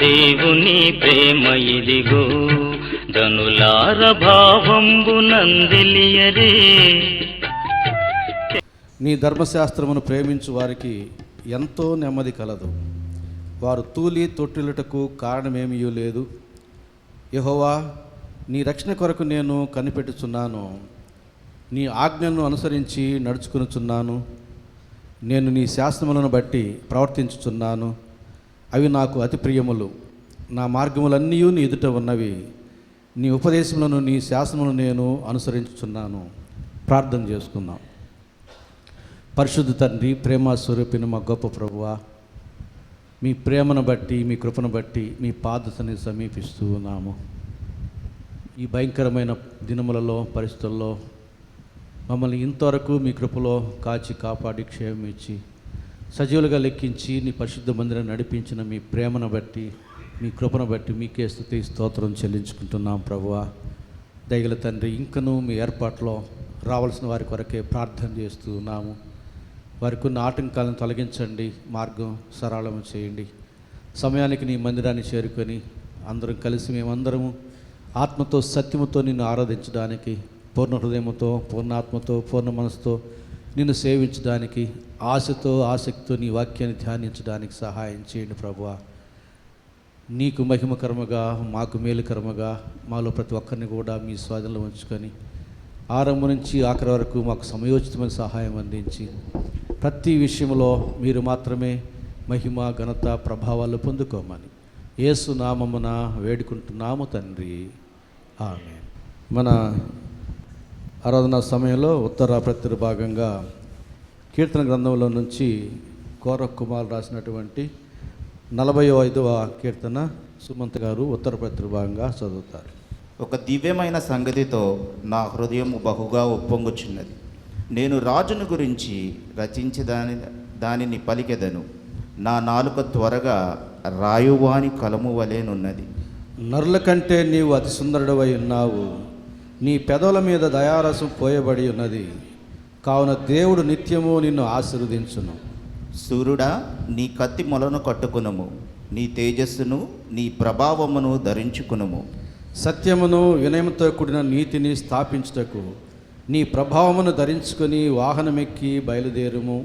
దేవుని ప్రేమ ఇదిగో ధనులార భావంబు నందిలియరే. నీ ధర్మశాస్త్రమును ప్రేమించు వారికి ఎంతో నెమ్మది కలదు. వారు తూలి తొట్టిలుటకు కారణమేమీ లేదు. యెహోవా, నీ రక్షణ కొరకు నేను కనిపెట్టుచున్నాను. నీ ఆజ్ఞలను అనుసరించి నడుచుకునుచున్నాను. నేను నీ శాసనములను బట్టి ప్రవర్తించుచున్నాను. అవి నాకు అతి ప్రియములు. నా మార్గములన్నీ నీ ఎదుట ఉన్నవి. నీ ఉపదేశములను, నీ శాసనములను నేను అనుసరించుచున్నాను. ప్రార్థన చేసుకుందాం. పరిశుద్ధ తండ్రి, ప్రేమ స్వరూపిన మా గొప్ప ప్రభువా, మీ ప్రేమను బట్టి, మీ కృపను బట్టి మీ పాదతని సమీపిస్తూ ఉన్నాము. ఈ భయంకరమైన దినములలో, పరిస్థితుల్లో మమ్మల్ని ఇంతవరకు మీ కృపలో కాచి కాపాడి క్షేమం ఇచ్చి సజీవులుగా లెక్కించి నీ పరిశుద్ధ మందిరం నడిపించిన మీ ప్రేమను బట్టి, మీ కృపను బట్టి మీకే స్తుతి స్తోత్రం చెల్లించుకుంటున్నాం ప్రభువా. దయగల తండ్రి, ఇంకనూ మీ ఏర్పాట్లో రావాల్సిన వారి కొరకే ప్రార్థన చేస్తూ ఉన్నాము. వారికి ఉన్న ఆటంకాలను తొలగించండి, మార్గం సరళం చేయండి. సమయానికి నీ మందిరాన్ని చేరుకొని అందరం కలిసి మేమందరము ఆత్మతో సత్యముతో నిన్ను ఆరాధించడానికి, పూర్ణ హృదయముతో, పూర్ణాత్మతో, పూర్ణ మనసుతో నిన్ను సేవించడానికి, ఆశతో ఆసక్తితో నీ వాక్యాన్ని ధ్యానించడానికి సహాయం చేయండి ప్రభువా. నీకు మహిమకరముగా, మాకు మేలుకరముగా మాలో ప్రతి ఒక్కరిని కూడా మీ స్వాధీనంలో ఉంచుకొని ఆరంభం నుంచి ఆఖరి వరకు మాకు సమయోచితమైన సహాయం అందించి ప్రతి విషయంలో మీరు మాత్రమే మహిమ, ఘనత, ప్రభావాలు పొందుకోమని యేసు నామమున వేడుకుంటున్నాము తండ్రి, ఆమేన్. మన ఆరాధనా సమయంలో ఉత్తర ప్రత్యుర భాగంగా కీర్తన గ్రంథంలో నుంచి కోరక్ కుమార్ రాసినటువంటి 45వ కీర్తన సుమంత్ గారు ఉత్తర ప్రత్యుర భాగంగా చదువుతారు. ఒక దివ్యమైన సంగతితో నా హృదయం బహుగా ఉప్పొంగుచున్నది. నేను రాజును గురించి రచించి దానిని పలికెదను. నా నాలుక త్వరగా రాయువాని కలము వలెనున్నది. నరుల కంటే నీవు అతి సుందరుడవై ఉన్నావు. నీ పెదవుల మీద దయారసం పోయబడి ఉన్నది. కావున దేవుడు నిత్యము నిన్ను ఆశీర్వదించును. సూర్యుడా, నీ కత్తి మొలను కట్టుకునుము. నీ తేజస్సును, నీ ప్రభావమును ధరించుకునుము. సత్యమును, వినయముతో కూడిన నీతిని స్థాపించుటకు నీ ప్రభావమును ధరించుకొని వాహనమెక్కి బయలుదేరుము.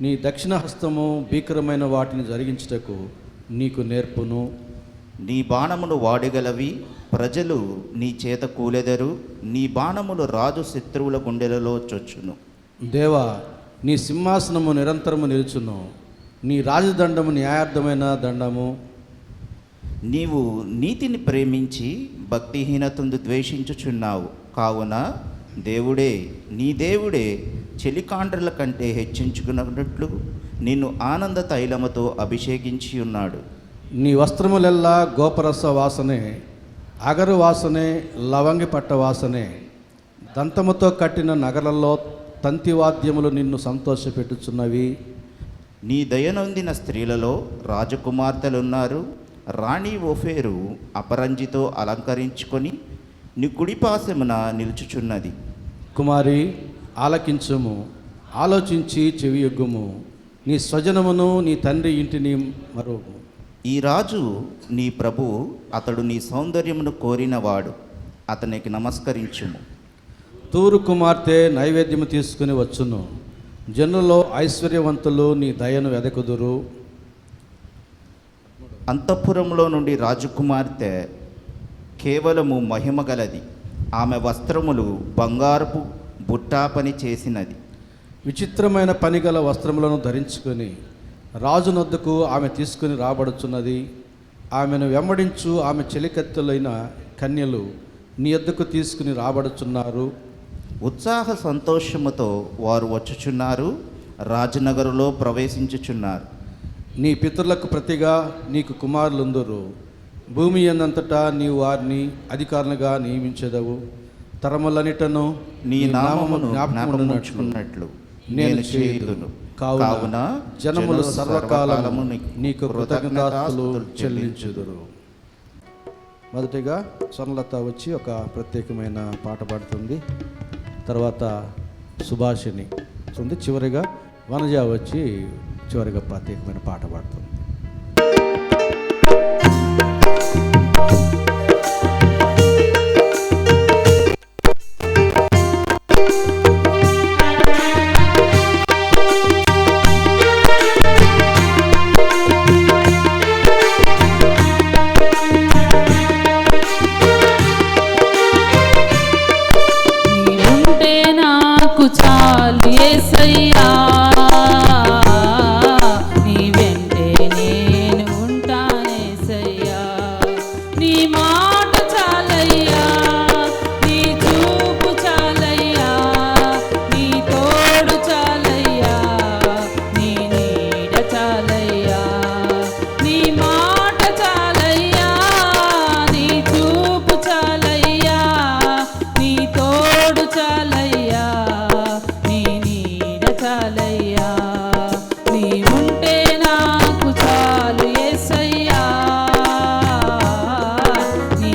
నీ దక్షిణ హస్తము భీకరమైన వాటిని జరిగించుటకు నీకు నేర్పును. నీ బాణములు వాడగలవి, ప్రజలు నీ చేత కూలెదరు. నీ బాణములు రాజు శత్రువుల గుండెలలో చొచ్చును. దేవా, నీ సింహాసనము నిరంతరము నిలుచును. నీ రాజదండము న్యాయార్థమైన దండము. నీవు నీతిని ప్రేమించి భక్తిహీనతను ద్వేషించుచున్నావు. కావున దేవుడే, నీ దేవుడే చెలికాండ్రుల కంటే హెచ్చించుకున్నట్లు నిన్ను ఆనంద తైలముతో అభిషేకించి ఉన్నాడు. నీ వస్త్రములెల్లా గోపరస వాసనే, అగరు వాసనే, లవంగి పట్ట వాసనే. దంతముతో కట్టిన నగరంలో తంతివాద్యములు నిన్ను సంతోషపెట్టుచున్నవి. నీ దయనొందిన స్త్రీలలో రాజకుమార్తెలున్నారు. రాణి ఓఫేరు అపరంజితో అలంకరించుకొని నీ కుడిపాశమున నిలుచుచున్నది. కుమారి, ఆలకించుము, ఆలోచించి చెవియొగ్గుము. నీ స్వజనమును, నీ తండ్రి ఇంటిని మరువము. ఈ రాజు నీ ప్రభువు, అతడు నీ సౌందర్యమును కోరినవాడు. అతనికి నమస్కరించుము. తూరు కుమార్తె నైవేద్యము తీసుకుని వచ్చును. జనులలో ఐశ్వర్యవంతులు నీ దయను వెదకుదురు. అంతఃపురంలో నుండి రాజకుమార్తె కేవలము మహిమ గలది. ఆమె వస్త్రములు బంగారపు బుట్టా పని చేసినది. విచిత్రమైన పనిగల వస్త్రములను ధరించుకొని రాజునొద్దకు ఆమె తీసుకుని రాబడుచున్నది. ఆమెను వెంబడించు ఆమె చెలికత్తెలైన కన్యలు నీ యొద్దకు తీసుకుని రాబడుచున్నారు. ఉత్సాహ సంతోషముతో వారు వచ్చుచున్నారు, రాజనగరులో ప్రవేశించుచున్నారు. నీ పితరులకు ప్రతిగా నీకు కుమారులుందురు. భూమి యందంతటా నీవు వారిని అధికారులుగా నియమించెదవు. తరములన్నిటను నీ నామమును జ్ఞాపకముంచుకున్నట్లు నేను చేయుదును. కావున జనములు సర్వకాలము నీకు కృతజ్ఞతాస్తులు చెల్లించుదురు. మొదటిగా స్వర్ణలత వచ్చి ఒక ప్రత్యేకమైన పాట పాడుతుంది. తర్వాత సుభాషిణి ఉంది. చివరిగా వనజ వచ్చి చివరిగా ప్రత్యేకమైన పాట పాడుతుంది. మాట చాలయ్యా, నీ చూపు చాలయ్యా, నీ తోడు చాలయ్యా, నీ నీడ చాలయ్యా, నీ మాట చాలయ్యా, నీ చూపు చాలయ్యా, నీ తోడు చాలయ్యా, నీ నీడ చాలయ్యా, నీ ఉంటే నాకు చాలు యేసయ్యా, నీ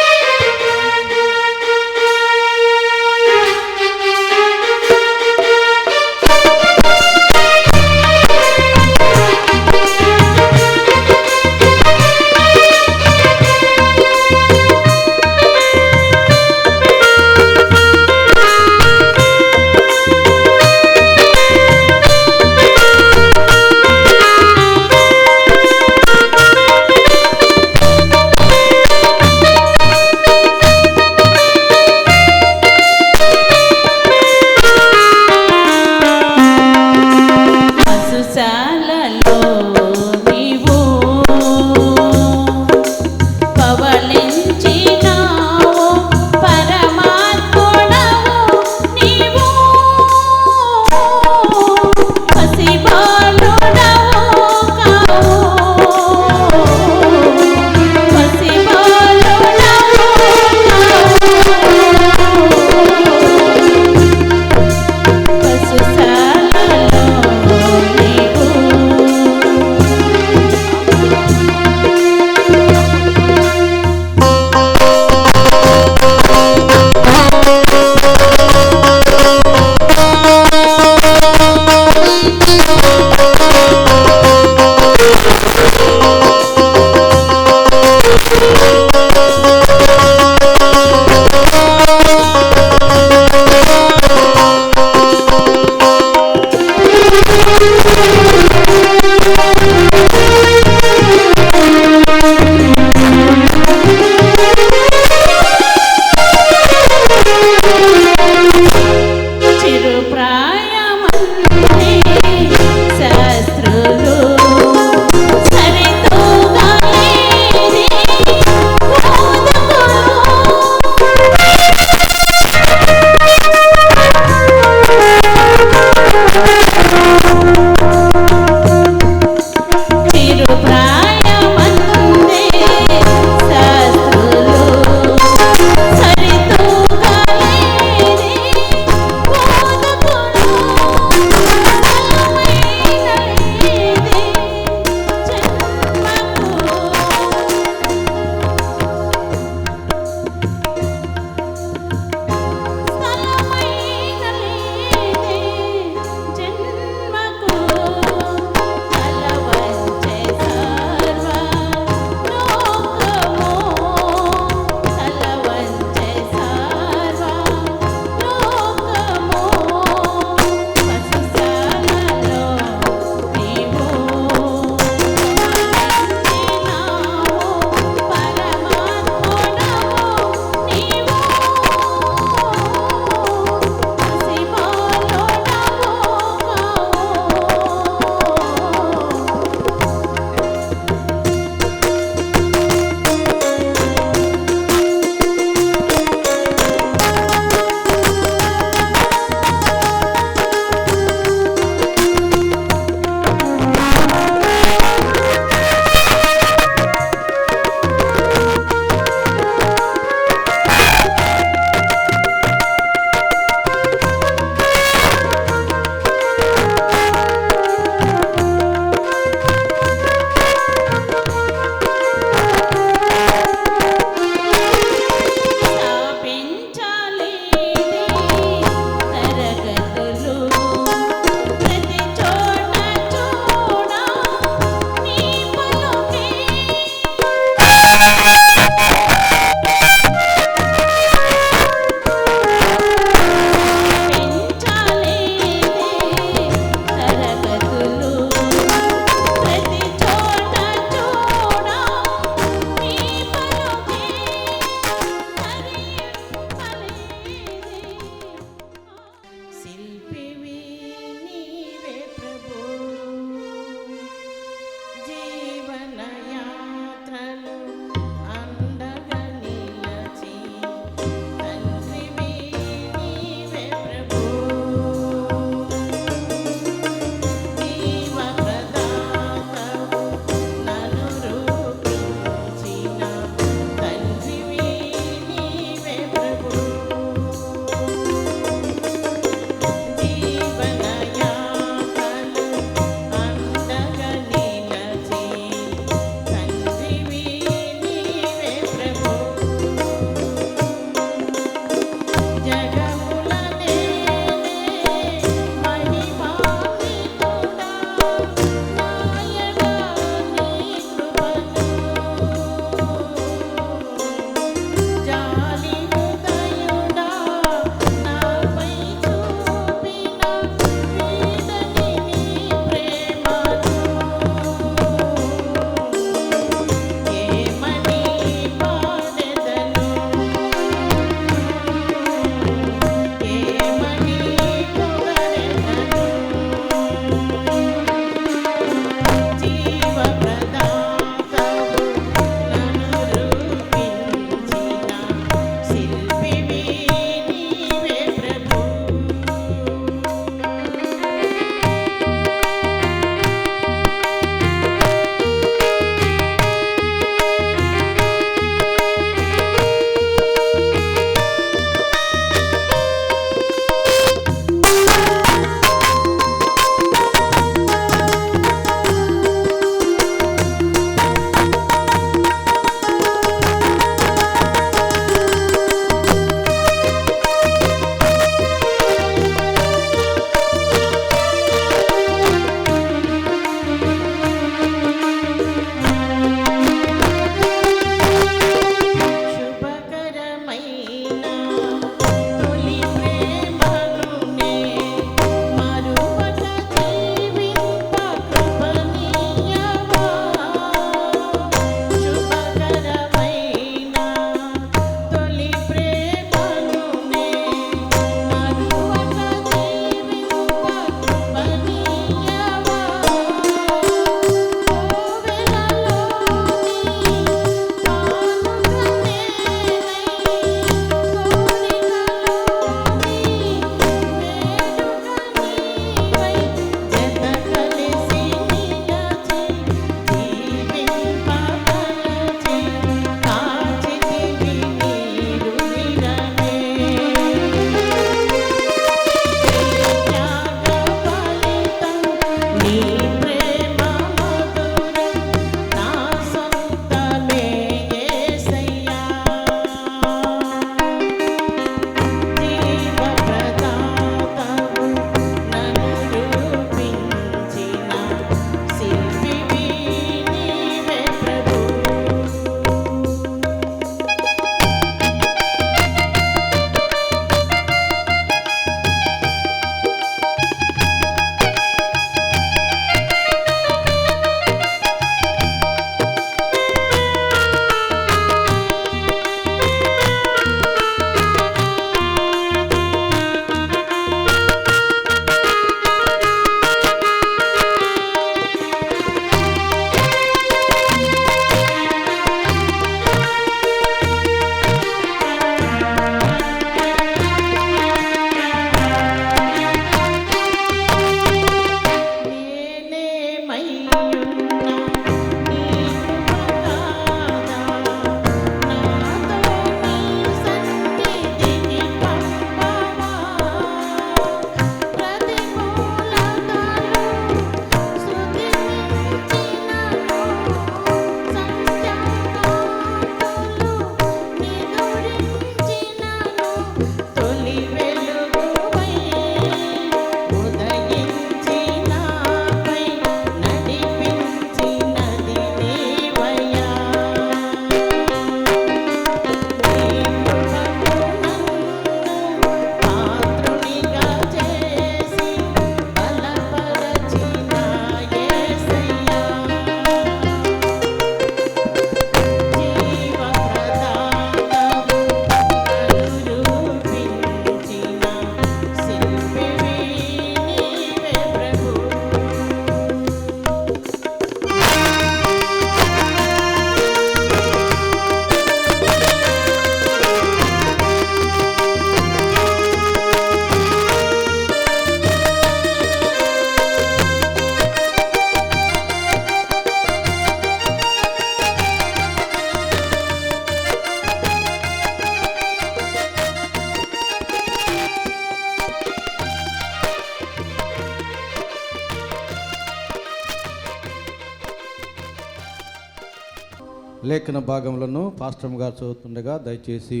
లేఖన భాగములను పాస్టర్ గారు చదువుతుండగా దయచేసి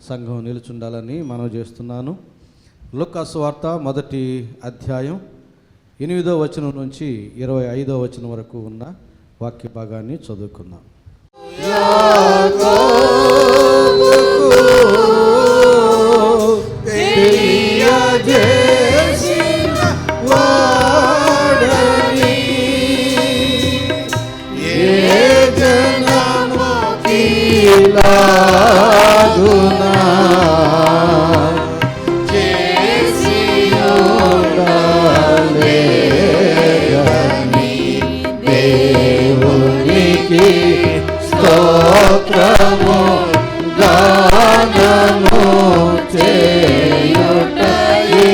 సంఘం నిలుచుండాలని మనవి చేస్తున్నాను. లూకా సువార్త 1వ అధ్యాయం 8వ వచనం నుంచి 25వ వచనం వరకు ఉన్న వాక్య భాగాన్ని చదువుకుందాం. స్తోత్రము గానము చేయుటయే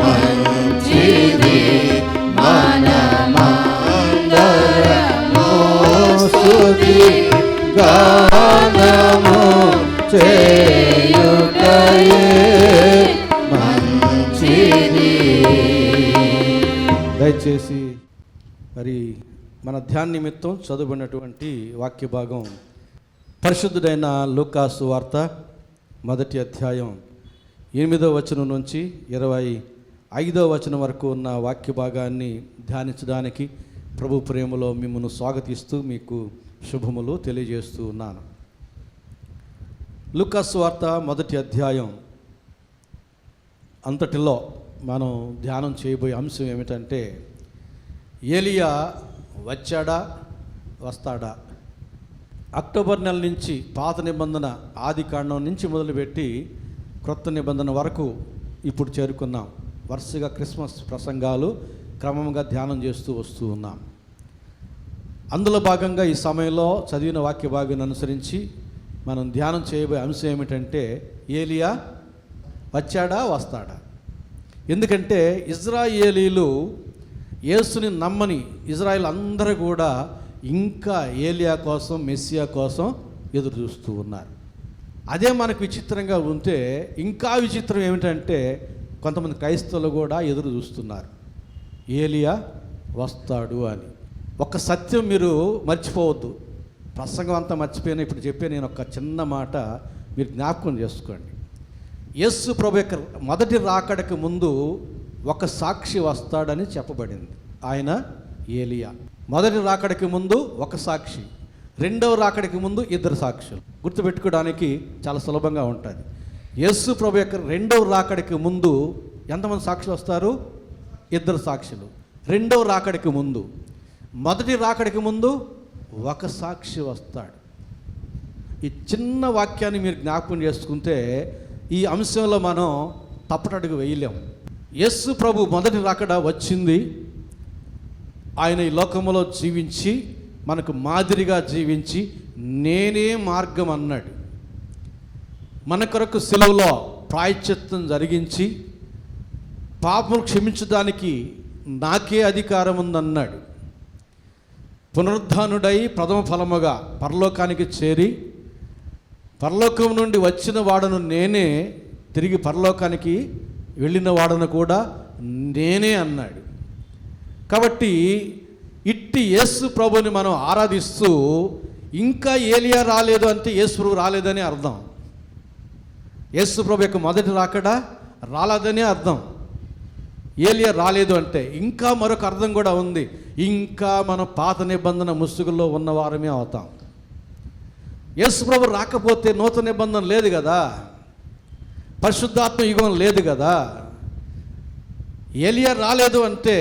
మంచిది మనమందరము స్తుతి గానము చేయుటయే మంచిది. దయచేసి మరి మన ధ్యాన నిమిత్తం చదువుకున్నటువంటి వాక్య భాగం పరిశుద్ధుడైన లూకా సువార్త 1వ అధ్యాయం 8వ వచనం నుంచి 25వ వచనం వరకు ఉన్న వాక్య భాగాన్ని ధ్యానించడానికి ప్రభు ప్రేమలో మిమ్మల్ని స్వాగతిస్తూ మీకు శుభములు తెలియజేస్తూ ఉన్నాను. లూకా సువార్త 1వ అధ్యాయం అంతటిలో మనం ధ్యానం చేయబోయే అంశం ఏమిటంటే ఏలియా వచ్చాడా వస్తాడా. అక్టోబర్ నెల నుంచి పాత నిబంధన ఆది కాండం నుంచి మొదలుపెట్టి క్రొత్త నిబంధన వరకు ఇప్పుడు చేరుకున్నాం. వరుసగా క్రిస్మస్ ప్రసంగాలు క్రమంగా ధ్యానం చేస్తూ వస్తూ ఉన్నాం. అందులో భాగంగా ఈ సమయంలో చదివిన వాక్య భాగాన్ని అనుసరించి మనం ధ్యానం చేయబోయే అంశం ఏమిటంటే ఏలియా వచ్చాడా వస్తాడా. ఎందుకంటే ఇజ్రాయేలీలు యేసుని నమ్మని ఇజ్రాయేల్ అందరూ కూడా ఇంకా ఏలియా కోసం మెస్సియా కోసం ఎదురు చూస్తూ ఉన్నారు. అదే మనకు విచిత్రంగా ఉంటే ఇంకా విచిత్రం ఏమిటంటే కొంతమంది క్రైస్తవులు కూడా ఎదురు చూస్తున్నారు ఏలియా వస్తాడు అని. ఒక సత్యం మీరు మర్చిపోవద్దు. ప్రసంగం అంతా మర్చిపోయినా ఇప్పుడు చెప్పే నేను ఒక చిన్న మాట మీరు జ్ఞాపకం చేసుకోండి. యేసు ప్రభు యొక్క మొదటి రాకడకు ముందు ఒక సాక్షి వస్తాడని చెప్పబడింది. ఆయన ఏలియా. మొదటి రాకడికి ముందు ఒక సాక్షి, రెండవ రాకడికి ముందు 2 సాక్షులు. గుర్తుపెట్టుకోవడానికి చాలా సులభంగా ఉంటుంది. యేసు ప్రభు యొక్క రెండవ రాకడికి ముందు ఎంతమంది సాక్షులు వస్తారు? 2 సాక్షులు. రెండవ రాకడికి ముందు, మొదటి రాకడికి ముందు ఒక సాక్షి వస్తాడు. ఈ చిన్న వాక్యాన్ని మీరు జ్ఞాపకం చేసుకుంటే ఈ అంశంలో మనం తప్పటడుగు వేయలేం. యేసు ప్రభు మొదటి రాకడ వచ్చింది. ఆయన ఈ లోకంలో జీవించి మనకు మాదిరిగా జీవించి నేనే మార్గం అన్నాడు. మన కొరకు శిలువలో ప్రాయశ్చిత్తం జరిగించి పాపం క్షమించడానికి నాకే అధికారం ఉందన్నాడు. పునరుద్ధానుడై ప్రథమ ఫలముగా పరలోకానికి చేరి పరలోకం నుండి వచ్చిన వాడను నేనే, తిరిగి పరలోకానికి వెళ్ళిన వాడను కూడా నేనే అన్నాడు. కాబట్టి ఇట్టి యేసు ప్రభుని మనం ఆరాధిస్తూ ఇంకా ఏలియా రాలేదు అంటే యేసు ప్రభు రాలేదని అర్థం. యేసు ప్రభు యొక్క మొదటి రాకడ రాలేదని అర్థం. ఏలియా రాలేదు అంటే ఇంకా మరొక అర్థం కూడా ఉంది. ఇంకా మనం పాత నిబంధన ముసుగులో ఉన్నవారమే అవుతాం. యేసు ప్రభు రాకపోతే నూతన నిబంధన లేదు కదా, పరిశుద్ధాత్మ యుగం లేదు కదా. ఏలియా రాలేదు అంటే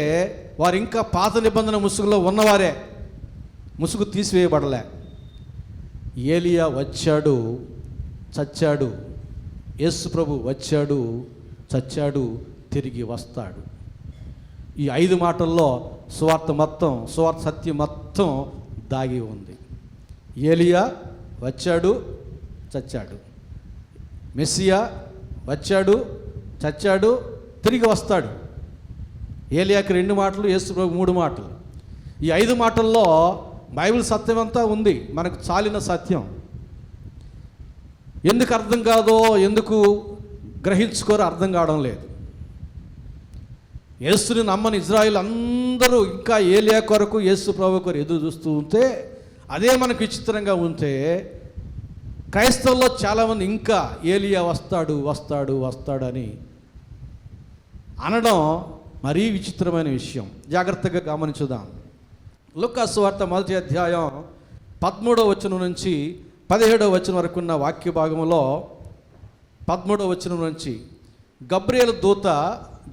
వారు ఇంకా పాత నిబంధన ముసుగులో ఉన్నవారే, ముసుగు తీసివేయబడలే. ఏలియా వచ్చాడు, చచ్చాడు. యేసు ప్రభు వచ్చాడు, చచ్చాడు, తిరిగి వస్తాడు. ఈ 5 మాటల్లో సువార్త సత్యం మొత్తం దాగి ఉంది. ఏలియా వచ్చాడు, చచ్చాడు. మెస్సియా వచ్చాడు, చచ్చాడు, తిరిగి వస్తాడు. ఏలియాకి 2 మాటలు, యేసు ప్రభు 3 మాటలు. ఈ 5 మాటల్లో బైబిల్ సత్యం అంతా ఉంది, మనకు చాలిన సత్యం. ఎందుకు అర్థం కాదో, ఎందుకు గ్రహించుకోరో అర్థం కావడం లేదు. యేసుని నమ్మని ఇజ్రాయిల్ అందరూ ఇంకా ఏలియా కొరకు, యేసు ప్రభు కొరకు ఎదురు చూస్తూ ఉంటే అదే మనకు విచిత్రంగా ఉంటే క్రైస్తవుల్లో చాలామంది ఇంకా ఏలియా వస్తాడు వస్తాడు వస్తాడని అనడం మరీ విచిత్రమైన విషయం. జాగ్రత్తగా గమనించుదాం. లూకా సువార్త 1వ అధ్యాయం 13వ వచనం నుంచి 17వ వచనం వరకు ఉన్న వాక్య భాగంలో 13వ వచనం నుంచి గబ్రియేలు దూత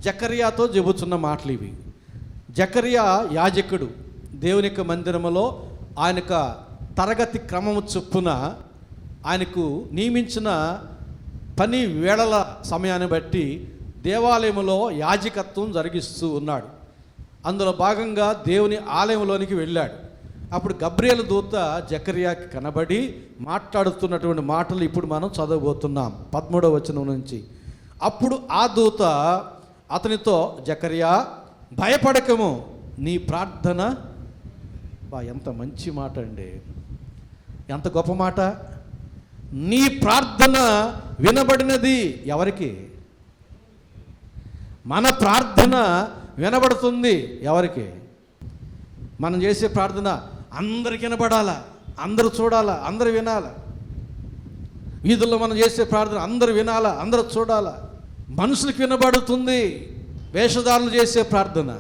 జకర్యాతో చెబుతున్న మాటలు ఇవి. జకర్యా యాజకుడు. దేవుని యొక్క మందిరములో ఆయన తరగతి క్రమము చొప్పున ఆయనకు నియమించిన పని వేళల సమయాన్ని బట్టి దేవాలయంలో యాజకత్వం జరిగిస్తూ ఉన్నాడు. అందులో భాగంగా దేవుని ఆలయంలోనికి వెళ్ళాడు. అప్పుడు గబ్రియేలు దూత జకర్యాకి కనబడి మాట్లాడుతున్నటువంటి మాటలు ఇప్పుడు మనం చదవబోతున్నాం 13వ వచనం నుంచి. అప్పుడు ఆ దూత అతనితో, జకర్యా భయపడకము, నీ ప్రార్థన ఎంత మంచి మాట అండి, ఎంత గొప్ప మాట. నీ ప్రార్థన వినబడినది. ఎవరికి? మన ప్రార్థన వినబడుతుంది. ఎవరికి? మనం చేసే ప్రార్థన అందరికి వినబడాలా, అందరూ చూడాలా, అందరూ వినాలా. వీధుల్లో మనం చేసే ప్రార్థన అందరూ వినాలా, అందరూ చూడాలా. మనుషులకు వినబడుతుంది. వేషధారులు చేసే ప్రార్థన,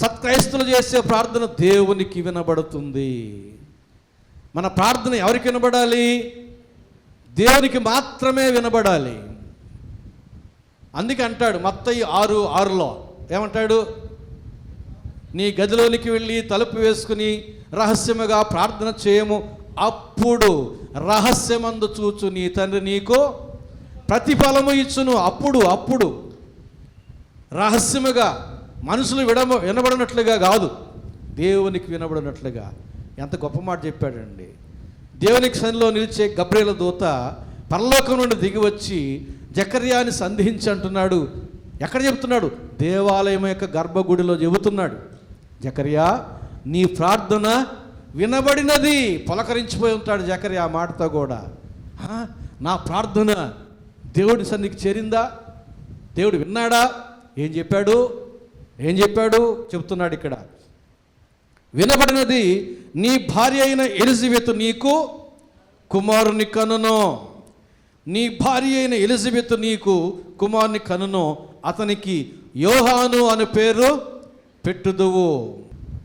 సత్క్రైస్తులు చేసే ప్రార్థన దేవునికి వినబడుతుంది. మన ప్రార్థన ఎవరికి వినబడాలి? దేవునికి మాత్రమే వినబడాలి. అందుకే అంటాడు మత్తయి 6:6లో ఏమంటాడు? నీ గదిలోనికి వెళ్ళి తలుపు వేసుకుని రహస్యముగా ప్రార్థన చేయము, అప్పుడు రహస్యమందు చూచు నీ తండ్రి నీకు ప్రతిఫలము ఇచ్చును. అప్పుడు రహస్యముగా మనుషులు వినబడినట్లుగా కాదు, దేవునికి వినబడినట్లుగా. ఎంత గొప్ప మాట చెప్పాడండి. దేవునికి సన్నిధిలో నిలిచే గబ్రియేలు దూత పరలోకం నుండి దిగి వచ్చి జకర్యాని సంధించి అంటున్నాడు. ఎక్కడ చెబుతున్నాడు? దేవాలయం యొక్క గర్భగుడిలో చెబుతున్నాడు. జకర్యా నీ ప్రార్థన వినబడినది. పులకరించిపోయి ఉంటాడు జకర్యా ఆ మాటతో కూడా. నా ప్రార్థన దేవుడి సన్నిధికి చేరిందా? దేవుడు విన్నాడా? ఏం చెప్పాడు చెబుతున్నాడు ఇక్కడ. వినబడినది, నీ భార్య అయిన ఎలిజబెత్ నీకు కుమారుని కనును. నీ భార్య అయిన ఎలిజబెత్ నీకు కుమారుని కనును, అతనికి యోహాను అనే పేరు పెట్టుదువు.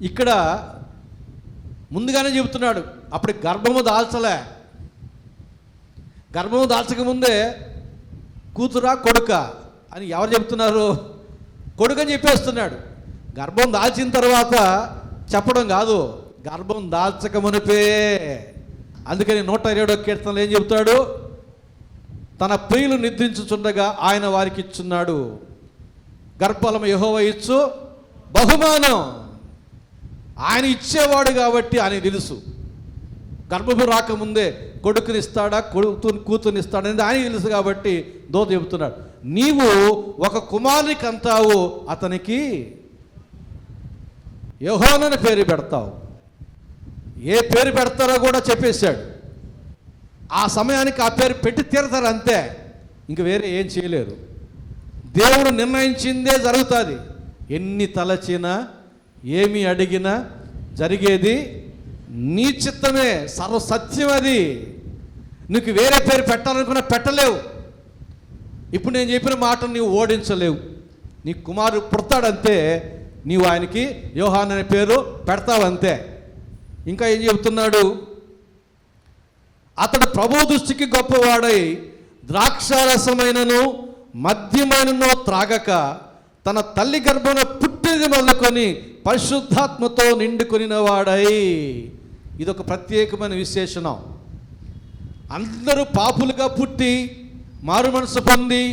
ఇక్కడ ముందుగానే చెబుతున్నాడు. అప్పుడు గర్భము దాల్చకముందే కూతురా కొడుక అని ఎవరు చెప్తున్నారు? కొడుకని చెప్పేస్తున్నాడు. గర్భం దాల్చిన తర్వాత చెప్పడం కాదు, గర్భం దాల్చక మునిపే. అందుకని 127వ కీర్తనలో ఏం చెబుతాడు? తన ప్రియులు నిద్రించుచుండగా ఆయన వారికి ఇచ్చున్నాడు. గర్భఫలము యెహోవా ఇచ్చు బహుమానం. ఆయన ఇచ్చేవాడు కాబట్టి ఆయన తెలుసు. గర్భము రాకముందే కొడుకునిస్తాడా కూతురునిస్తాడా అనేది ఆయన తెలుసు కాబట్టి దూత చెబుతున్నాడు, నీవు ఒక కుమారునికి అంటావు, అతనికి యోహాను అని పేరు పెడతావు. ఏ పేరు పెడతారో కూడా చెప్పేశాడు. ఆ సమయానికి ఆ పేరు పెట్టి తీరతారు అంతే, ఇంక వేరే ఏం చేయలేరు. దేవుడు నిర్ణయించిందే జరుగుతుంది. ఎన్ని తలచినా ఏమి అడిగినా జరిగేది నీ చిత్తమే, సర్వసత్యం అది. నీకు వేరే పేరు పెట్టాలనుకున్నా పెట్టలేవు. ఇప్పుడు నేను చెప్పిన మాటను నీవు ఓడించలేవు. నీ కుమారుడు పుడతాడంతే, నీవు ఆయనకి యోహాను అనే పేరు పెడతావంతే. ఇంకా ఏం చెబుతున్నాడు? అతడు ప్రభు దృష్టికి గొప్పవాడై ద్రాక్షారసమైనను మద్యమైనను త్రాగక తన తల్లి గర్భమున పుట్టినది మొదలుకొని పరిశుద్ధాత్మతో నిండుకొనిన వాడై. ఇదొక ప్రత్యేకమైన విశేషణం. అందరూ పాపులుగా పుట్టి మారు మనసు పొంది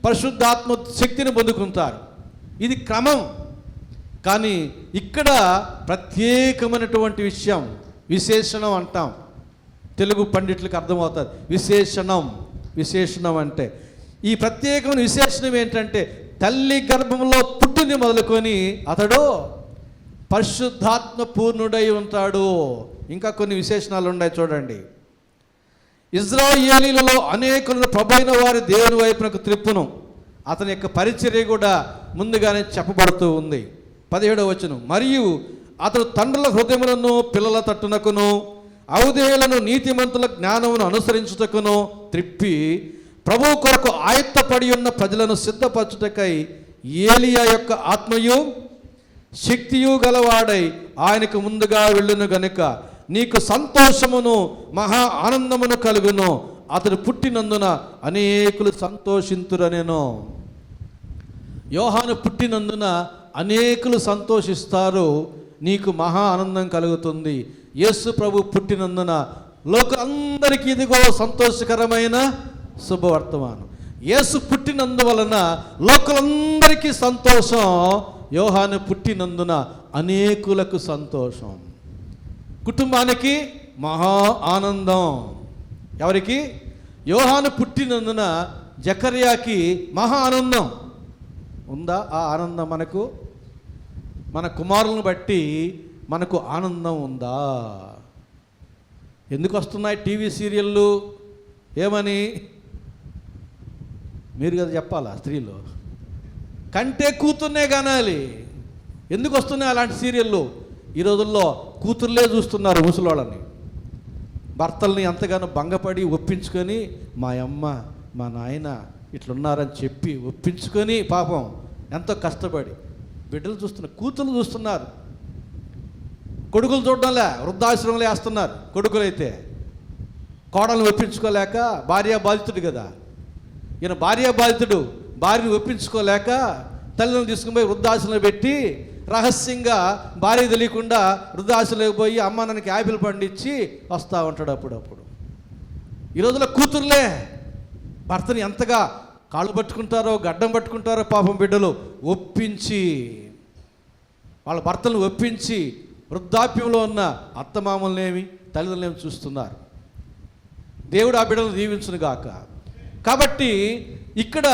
పరిశుద్ధాత్మ శక్తిని పొందుకుంటారు. ఇది క్రమం. కానీ ఇక్కడ ప్రత్యేకమైనటువంటి విషయం, విశేషణం అంటాం. తెలుగు పండితులకు అర్థమవుతుంది విశేషణం అంటే. ఈ ప్రత్యేకమైన విశేషణం ఏంటంటే తల్లి గర్భంలో పుట్టింది మొదలుకొని అతడు పరిశుద్ధాత్మ పూర్ణుడై ఉంటాడు. ఇంకా కొన్ని విశేషణాలు ఉన్నాయి చూడండి. ఇజ్రాయేలీలలో అనేకులను ప్రభైన వారి దేవుని వైపునకు త్రిప్పును. అతని యొక్క పరిచర్య కూడా ముందుగానే చెప్పబడుతూ ఉంది. 17వ వచనం, మరియు అతడు తండ్రుల హృదయములను పిల్లల తట్టునకును ఔదేయులను నీతిమంతుల జ్ఞానమును అనుసరించుటకును త్రిప్పి ప్రభువు కొరకు ఆయత్తపడి ఉన్న ప్రజలను సిద్ధపరచుటకై ఏలియా యొక్క ఆత్మయు శక్తియు గలవాడై ఆయనకు ముందుగా వెళ్ళును గనుక నీకు సంతోషమును మహా ఆనందమును కలుగును. అతడు పుట్టినందున అనేకులు సంతోషింతురనెను. యోహాను పుట్టినందున అనేకులు సంతోషిస్తారు, నీకు మహా ఆనందం కలుగుతుంది. యేసు ప్రభు పుట్టినందున లోకులందరికీ ఇదిగో సంతోషకరమైన శుభవర్తమానం. యేసు పుట్టినందువలన లోకులందరికీ సంతోషం. యోహాను పుట్టినందున అనేకులకు సంతోషం. కుటుంబానికి మహా ఆనందం. ఎవరికి? యోహాను పుట్టినందున జకర్యాకి మహా ఆనందం. ఉందా ఆ ఆనందం? మనకు మన కుమారులను బట్టి మనకు ఆనందం ఉందా? ఎందుకు వస్తున్నాయి టీవీ సీరియళ్ళు? ఏమని మీరు కదా చెప్పాలా? స్త్రీలు కంటే కూతుర్నే కనాలి. ఎందుకు వస్తున్నాయి అలాంటి సీరియళ్ళు? ఈ రోజుల్లో కూతుర్లే చూస్తున్నారు ముసలోళ్ళని. భర్తల్ని ఎంతగానో భంగపడి ఒప్పించుకొని, మా అమ్మ మా నాయన ఇట్లున్నారని చెప్పి ఒప్పించుకొని పాపం ఎంతో కష్టపడి బిడ్డలు చూస్తున్నారు, కూతుర్లు చూస్తున్నారు. కొడుకులు చూడడంలే, వృద్ధాశ్రమంలో వేస్తున్నారు. కొడుకులైతే కోడలను ఒప్పించుకోలేక, భార్య బాధితుడు కదా ఈయన, భార్య బాధితుడు భార్యను ఒప్పించుకోలేక తల్లిని తీసుకుని పోయి వృద్ధాశ్రమంలో పెట్టి రహస్యంగా భార్య తెలియకుండా వృద్ధాశ్రమంలోకి పోయి అమ్మ నాకు యాపిల్ పండించి వస్తూ ఉంటాడు అప్పుడప్పుడు. ఈ రోజుల్లో కూతుర్లే భర్తని ఎంతగా కాళ్ళు పట్టుకుంటారో గడ్డం పట్టుకుంటారో పాపం బిడ్డలు ఒప్పించి, వాళ్ళ భర్తలను ఒప్పించి వృద్ధాప్యంలో ఉన్న అత్తమామలనేమి తల్లిదండ్రులేమి చూస్తున్నారు. దేవుడు ఆ బిడ్డలను దీవించును గాక. కాబట్టి ఇక్కడ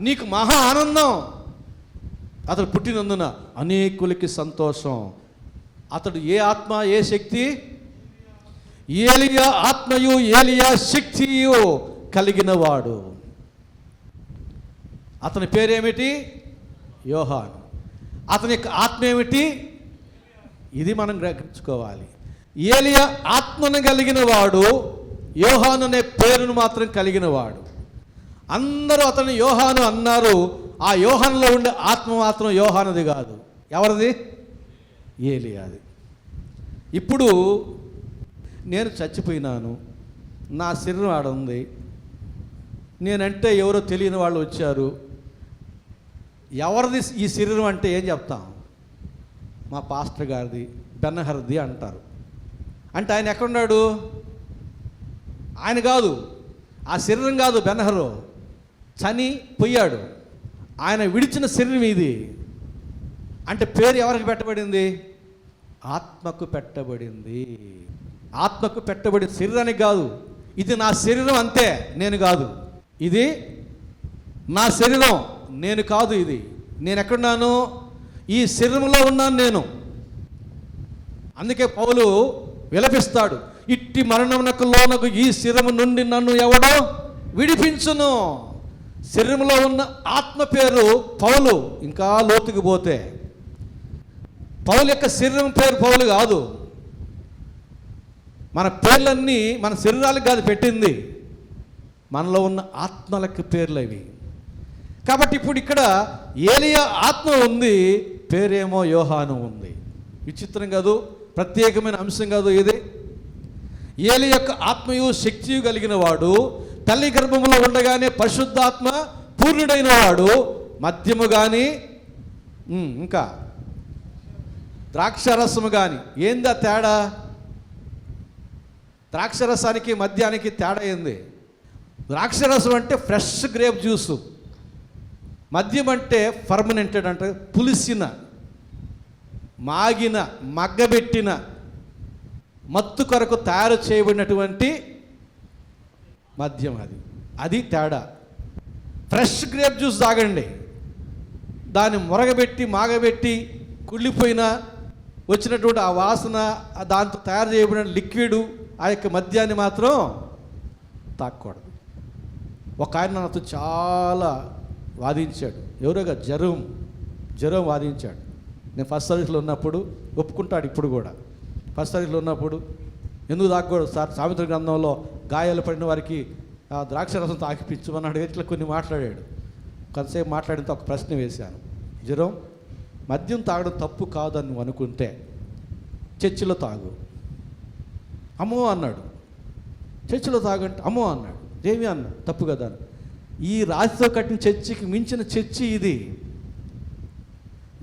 నీకు మహా ఆనందం. అతడు పుట్టినందున అనేకులకి సంతోషం. అతడు ఏ ఆత్మ ఏ శక్తి? ఏలియా ఆత్మయు ఏలియా శక్తియు కలిగినవాడు. అతని పేరేమిటి? యోహాను. అతని యొక్క ఆత్మ ఏమిటి? ఇది మనం గ్రహించుకోవాలి. ఏలియా ఆత్మను కలిగిన వాడు, యోహాను అనే పేరును మాత్రం కలిగిన వాడు. అందరూ అతను యోహాను అన్నారు. ఆ యోహానులో ఉండే ఆత్మ మాత్రం యోహానుది కాదు. ఎవరిది? ఏలియాది. ఇప్పుడు నేను చచ్చిపోయినాను, నా శరీరం ఆడ ఉంది, నేనంటే ఎవరో తెలియని వాళ్ళు వచ్చారు. ఎవరిది ఈ శరీరం అంటే ఏం చెప్తాం? మా పాస్టర్ గారిది, బెన్నహర్ది అంటారు. అంటే ఆయన ఎక్కడున్నాడు? ఆయన కాదు, ఆ శరీరం కాదు. బెన్నహరు చనిపోయాడు, ఆయన విడిచిన శరీరం ఇది. అంటే పేరు ఎవరికి పెట్టబడింది? ఆత్మకు పెట్టబడింది. ఆత్మకు పెట్టబడి శరీరానికి కాదు. ఇది నా శరీరం అంతే, నేను కాదు. ఇది నా శరీరం, నేను కాదు. ఇది నేను ఎక్కడున్నాను? ఈ శరీరంలో ఉన్నాను నేను. అందుకే పౌలు విలపిస్తాడు, ఇట్టి మరణమునకు లోనకు ఈ శరీరము నుండి నన్ను ఎవడో విడిపించును. శరీరంలో ఉన్న ఆత్మ పేరు పౌలు. ఇంకా లోతుకు పోతే పౌలు యొక్క శరీరం పేరు పౌలు కాదు. మన పేర్లన్నీ మన శరీరాలకు కాదు పెట్టింది, మనలో ఉన్న ఆత్మలకు పేర్లు అవి. కాబట్టి ఇప్పుడు ఇక్కడ ఏలియా ఆత్మ ఉంది, పేరేమో యోహాను ఉంది. విచిత్రం కాదు? ప్రత్యేకమైన అంశం కాదు ఇది? ఏలి యొక్క ఆత్మయు శక్తియు కలిగిన వాడు, తల్లి గర్భంలో ఉండగానే పరిశుద్ధాత్మ పూర్ణుడైన వాడు, మద్యము కానీ ఇంకా ద్రాక్షరసము కానీ. ఏందా తేడా? ద్రాక్షరసానికి మద్యానికి తేడా ఏంది? ద్రాక్షరసం అంటే ఫ్రెష్ గ్రేప్ జ్యూసు, మద్యం అంటే ఫర్మనెంటెడ్, అంటే పులిసిన, మాగిన, మగ్గబెట్టిన, మత్తు కొరకు తయారు చేయబడినటువంటి మద్యం. అది తేడా. ఫ్రెష్ గ్రేప్ జ్యూస్ తాగండి, దాన్ని మురగబెట్టి మాగబెట్టి కుళ్ళిపోయిన వచ్చినటువంటి ఆ వాసన, దాంతో తయారు చేయబడిన లిక్విడ్, ఆ యొక్క మద్యాన్ని మాత్రం తాగకూడదు. ఒక ఆయన నాతో చాలా వాదించాడు. ఎవరోగా జరం వాదించాడు. నేను ఫస్ట్ సర్వీస్లో ఉన్నప్పుడు ఒప్పుకుంటాడు, ఇప్పుడు కూడా ఫస్ట్ సర్వీస్లో ఉన్నప్పుడు ఎందుకు తాగకూడదు సార్, సామెతల గ్రంథంలో గాయాలు పడిన వారికి ద్రాక్ష రసం తాకిపించమన్నాడు. ఇట్లా కొన్ని మాట్లాడాడు. కొంతసేపు మాట్లాడిన ఒక ప్రశ్న వేశాను, జరం మద్యం తాగడం తప్పు కాదని నువ్వు అనుకుంటే చర్చిలో తాగు. అమ్మో అన్నాడు. చర్చిలో తాగంటే అమ్మో అన్నాడు. ఏమి అన్నా తప్పు కదా. ఈ రాతితో కట్టిన చర్చికి మించిన చర్చి ఇది.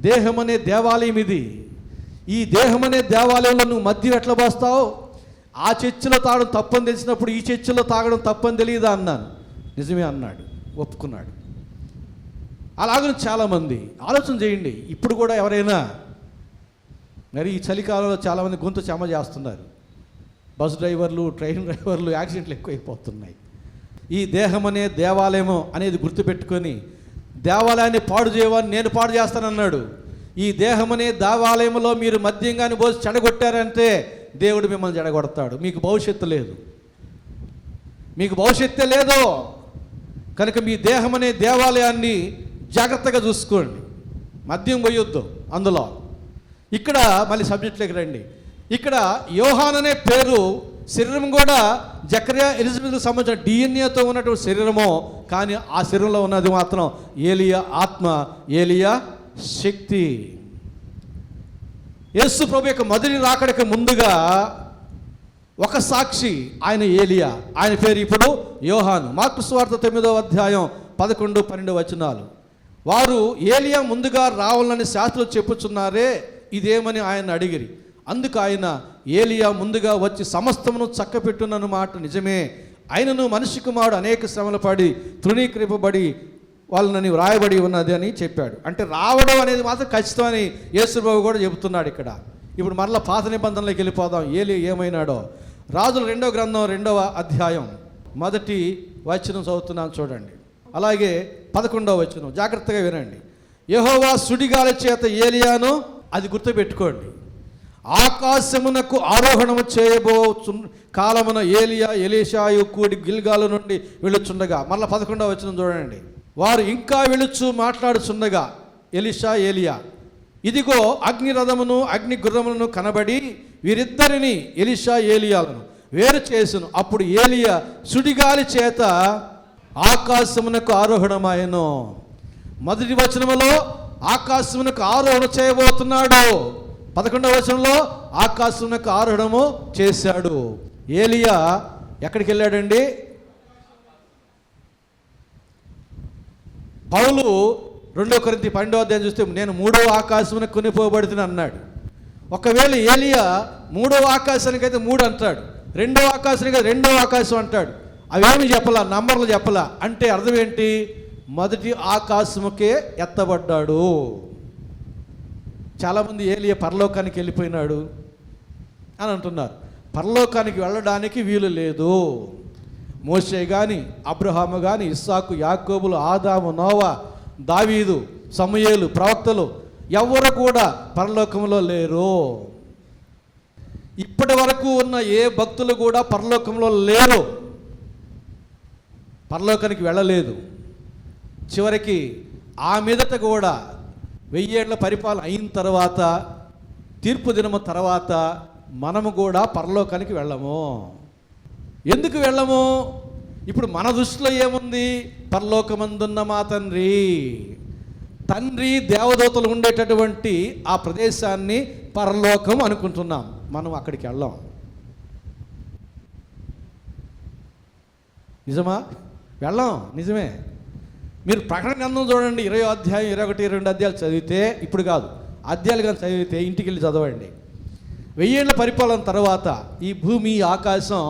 దేహం అనే దేవాలయం ఇది. ఈ దేహం అనే దేవాలయంలో నువ్వు మద్యం ఎట్లా పోస్తావు? ఆ చర్చిలో తాగడం తప్పని తెలిసినప్పుడు ఈ చర్చిలో తాగడం తప్పని తెలియదా అన్నాను. నిజమే అన్నాడు, ఒప్పుకున్నాడు. అలాగని చాలామంది ఆలోచన చేయండి. ఇప్పుడు కూడా ఎవరైనా మరి ఈ చలికాలంలో చాలామంది గొంతు చెమ చేస్తున్నారు. బస్ డ్రైవర్లు, ట్రైన్ డ్రైవర్లు యాక్సిడెంట్లు ఎక్కువైపోతున్నాయి. ఈ దేహం అనే దేవాలయం అనేది గుర్తుపెట్టుకొని దేవాలయాన్ని పాడు చేయవని నేను పాడు చేస్తానన్నాడు. ఈ దేహం అనే దేవాలయంలో మీరు మద్యంగాని పోసి చెడగొట్టారంటే దేవుడు మిమ్మల్ని చెడగొడతాడు. మీకు భవిష్యత్తు లేదు, మీకు భవిష్యత్తే లేదు. కనుక మీ దేహం అనే దేవాలయాన్ని జాగ్రత్తగా చూసుకోండి, మద్యం పోయొద్దు అందులో. ఇక్కడ మళ్ళీ సబ్జెక్ట్లోకి రండి. ఇక్కడ యోహాన్ అనే పేరు శరీరం కూడా జకర్యా ఎలిజబెత్కు సంబంధించిన డిఎన్ఏతో ఉన్నటువంటి శరీరము, కానీ ఆ శరీరంలో ఉన్నది మాత్రం ఏలియా ఆత్మ, ఏలియా శక్తి. యేసు ప్రభు యొక్క మొదటి రాకడకు ముందుగా ఒక సాక్షి ఆయన ఏలియా, ఆయన పేరు ఇప్పుడు యోహాను. మార్కు సువార్త 9వ అధ్యాయం 11, 12 వచనాలు. వారు ఏలియా ముందుగా రావాలని శాస్త్రులు చెప్పుచున్నారే, ఇదేమని ఆయన అడిగిరి. అందుకు ఆయన ఏలియా ముందుగా వచ్చి సమస్తమును చక్కపెట్టునన్న మాట నిజమే. ఆయనను మనిషి కుమారుడు అనేక శ్రమలు పడి తృణీకరింపబడి వాళ్ళని వ్రాయబడి ఉన్నది అని చెప్పాడు. అంటే రావడం అనేది మాత్రం ఖచ్చితమని యేసుబాబు కూడా చెబుతున్నాడు ఇక్కడ. ఇప్పుడు మరలా పాత నిబంధనలోకి వెళ్ళిపోదాం. ఏలియా ఏమైనాడో. రాజుల 2వ గ్రంథం 2వ అధ్యాయం 1వ వచనం చదువుతున్నాను చూడండి. అలాగే 11వ వచనం జాగ్రత్తగా వినండి. యెహోవా సుడిగాలి చేత ఏలియాను, అది గుర్తుపెట్టుకోండి, ఆకాశమునకు ఆరోహణము చేయబో కాలమున ఏలియా ఎలీషాయు కూడి గిల్గాలు నుండి వెళ్ళుచుండగా. మళ్ళీ 11వ వచనం చూడండి. వారు ఇంకా వెళుచు మాట్లాడుచుండగా ఎలీషా ఏలియా, ఇదిగో అగ్ని రథమును అగ్ని గుర్రములను కనబడి వీరిద్దరిని ఎలీషా ఏలియాలను వేరు చేసును. అప్పుడు ఏలియా సుడిగాలి చేత ఆకాశమునకు ఆరోహణమాయను. మొదటి వచనములో ఆకాశమునకు ఆరోహణ చేయబోతున్నాడు. 11వ వచనంలో ఆకాశమునకు ఆరోహణము చేశాడు. ఏలియా ఎక్కడికి వెళ్ళాడండి? పౌలు 2 కొరింథీ 12వ అధ్యాయం చూస్తే నేను 3వ ఆకాశమునకు కొనిపోబడుతున్నా అన్నాడు. ఒకవేళ ఏలియా 3వ ఆకాశానికి అయితే 3 అంటాడు, 2వ ఆకాశానికి అయితే 2వ ఆకాశం అంటాడు. అవేమి చెప్పలా, నంబర్లు చెప్పలా. అంటే అర్థం ఏంటి? మొదటి ఆకాశముకే ఎత్తబడ్డాడు. చాలామంది ఏలియా పరలోకానికి వెళ్ళిపోయినాడు అని అంటున్నారు. పరలోకానికి వెళ్ళడానికి వీలు లేదు. మోషే కానీ, అబ్రహాము కానీ, ఇస్సాకు, యాకోబులు, ఆదాము, నోవా, దావీదు, సమూయేలు, ప్రవక్తలు ఎవరు కూడా పరలోకంలో లేరు. ఇప్పటి వరకు ఉన్న ఏ భక్తులు కూడా పరలోకంలో లేరు, పరలోకానికి వెళ్ళలేదు. చివరికి ఆ మీదట కూడా 1000 ఏళ్ల పరిపాలన అయిన తర్వాత, తీర్పు దినము తర్వాత మనము కూడా పరలోకానికి వెళ్ళము. ఎందుకు వెళ్ళము? ఇప్పుడు మన దృష్టిలో ఏముంది? పరలోకమందున్న మా తండ్రి, తండ్రి దేవదూతలు ఉండేటటువంటి ఆ ప్రదేశాన్ని పరలోకం అనుకుంటున్నాం. మనం అక్కడికి వెళ్ళాం. నిజమా? వెళ్ళాం, నిజమే. మీరు ప్రకటన గ్రంథం చూడండి, 20వ అధ్యాయం 21, 22 అధ్యాయాలు చదివితే, ఇప్పుడు కాదు అధ్యాయాలు కానీ చదివితే ఇంటికి వెళ్ళి చదవండి. 1000 ఏళ్ల పరిపాలన తర్వాత ఈ భూమి ఆకాశం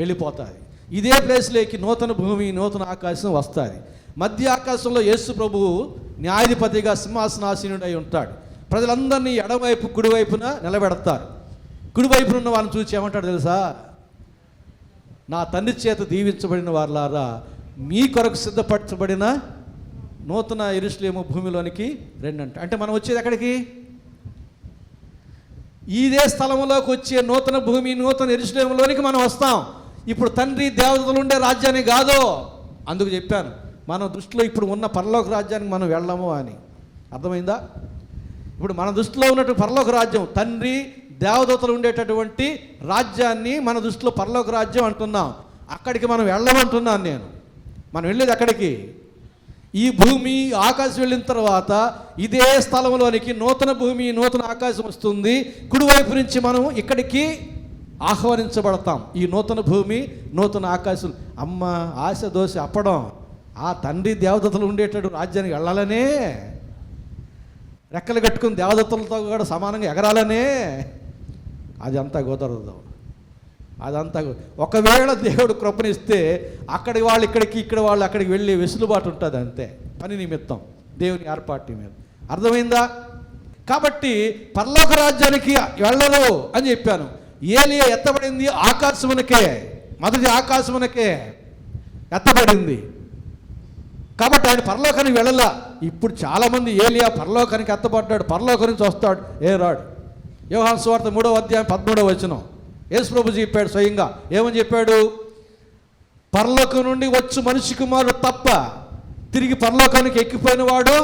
వెళ్ళిపోతుంది. ఇదే ప్లేస్లోకి నూతన భూమి నూతన ఆకాశం వస్తుంది. మధ్య ఆకాశంలో యేసు ప్రభువు న్యాయాధిపతిగా సింహాసనాసీనుడై ఉంటాడు. ప్రజలందరినీ ఎడవైపు కుడివైపున నిలబెడతారు. కుడివైపున ఉన్న వాళ్ళని చూసి ఏమంటాడు తెలుసా? నా తండ్రి చేత దీవించబడిన వారులారా, మీ కొరకు సిద్ధపరచబడిన నూతన యెరూషలేము భూమిలోనికి రండి అంటే మనం వచ్చేది ఎక్కడికి? ఇదే స్థలంలోకి వచ్చే నూతన భూమి నూతన యెరూషలేములోనికి మనం వస్తాం. ఇప్పుడు తండ్రి దేవతలు ఉండే రాజ్యాన్ని కాదు. అందుకు చెప్పాను, మన దృష్టిలో ఇప్పుడు ఉన్న పరలోక రాజ్యానికి మనం వెళ్ళము అని. అర్థమైందా? ఇప్పుడు మన దృష్టిలో ఉన్నట్టు పరలోక రాజ్యం, తండ్రి దేవదూతలు ఉండేటటువంటి రాజ్యాన్ని మన దృష్టిలో పరలోక రాజ్యం అంటున్నాం. అక్కడికి మనం వెళ్ళమంటున్నాను నేను. మనం వెళ్ళేది అక్కడికి. ఈ భూమి ఆకాశం వెళ్ళిన తర్వాత ఇదే స్థలంలోనికి నూతన భూమి నూతన ఆకాశం వస్తుంది. కుడివైపు నుంచి మనం ఇక్కడికి ఆహ్వానించబడతాం. ఈ నూతన భూమి నూతన ఆకాశం. అమ్మ ఆశ దోశ అప్పడం ఆ తండ్రి దేవదూతలు ఉండేటటువంటి రాజ్యానికి వెళ్ళాలనే, రెక్కలు కట్టుకుని దేవదూతలతో కూడా సమానంగా ఎగరాలనే. అది అంతా కుదరదు. అదంతా ఒకవేళ దేవుడు కృపనిస్తే అక్కడి వాళ్ళు ఇక్కడికి, ఇక్కడ వాళ్ళు అక్కడికి వెళ్ళి వెసులుబాటు ఉంటుంది అంతే, పని నిమిత్తం, దేవుని ఏర్పాటు మీద. అర్థమైందా? కాబట్టి పరలోక రాజ్యానికి వెళ్ళరు అని చెప్పాను. ఏలియా ఎత్తబడింది ఆకాశమునకే, మొదటి ఆకాశమునకే ఎత్తబడింది. కాబట్టి ఆయన పరలోకానికి వెళ్ళలా. ఇప్పుడు చాలామంది ఏలియా పరలోకానికి ఎత్తబడ్డాడు, పరలోకం నుంచి వస్తాడు, రాడు. యోహాను సువార్త 3వ అధ్యాయం 13వ వచనం యేసు ప్రభు చెప్పాడు స్వయంగా. ఏమని చెప్పాడు? పరలోకం నుండి వచ్చు మనిషి కుమారుడు తప్ప తిరిగి పరలోకానికి ఎక్కిపోయిన వాడు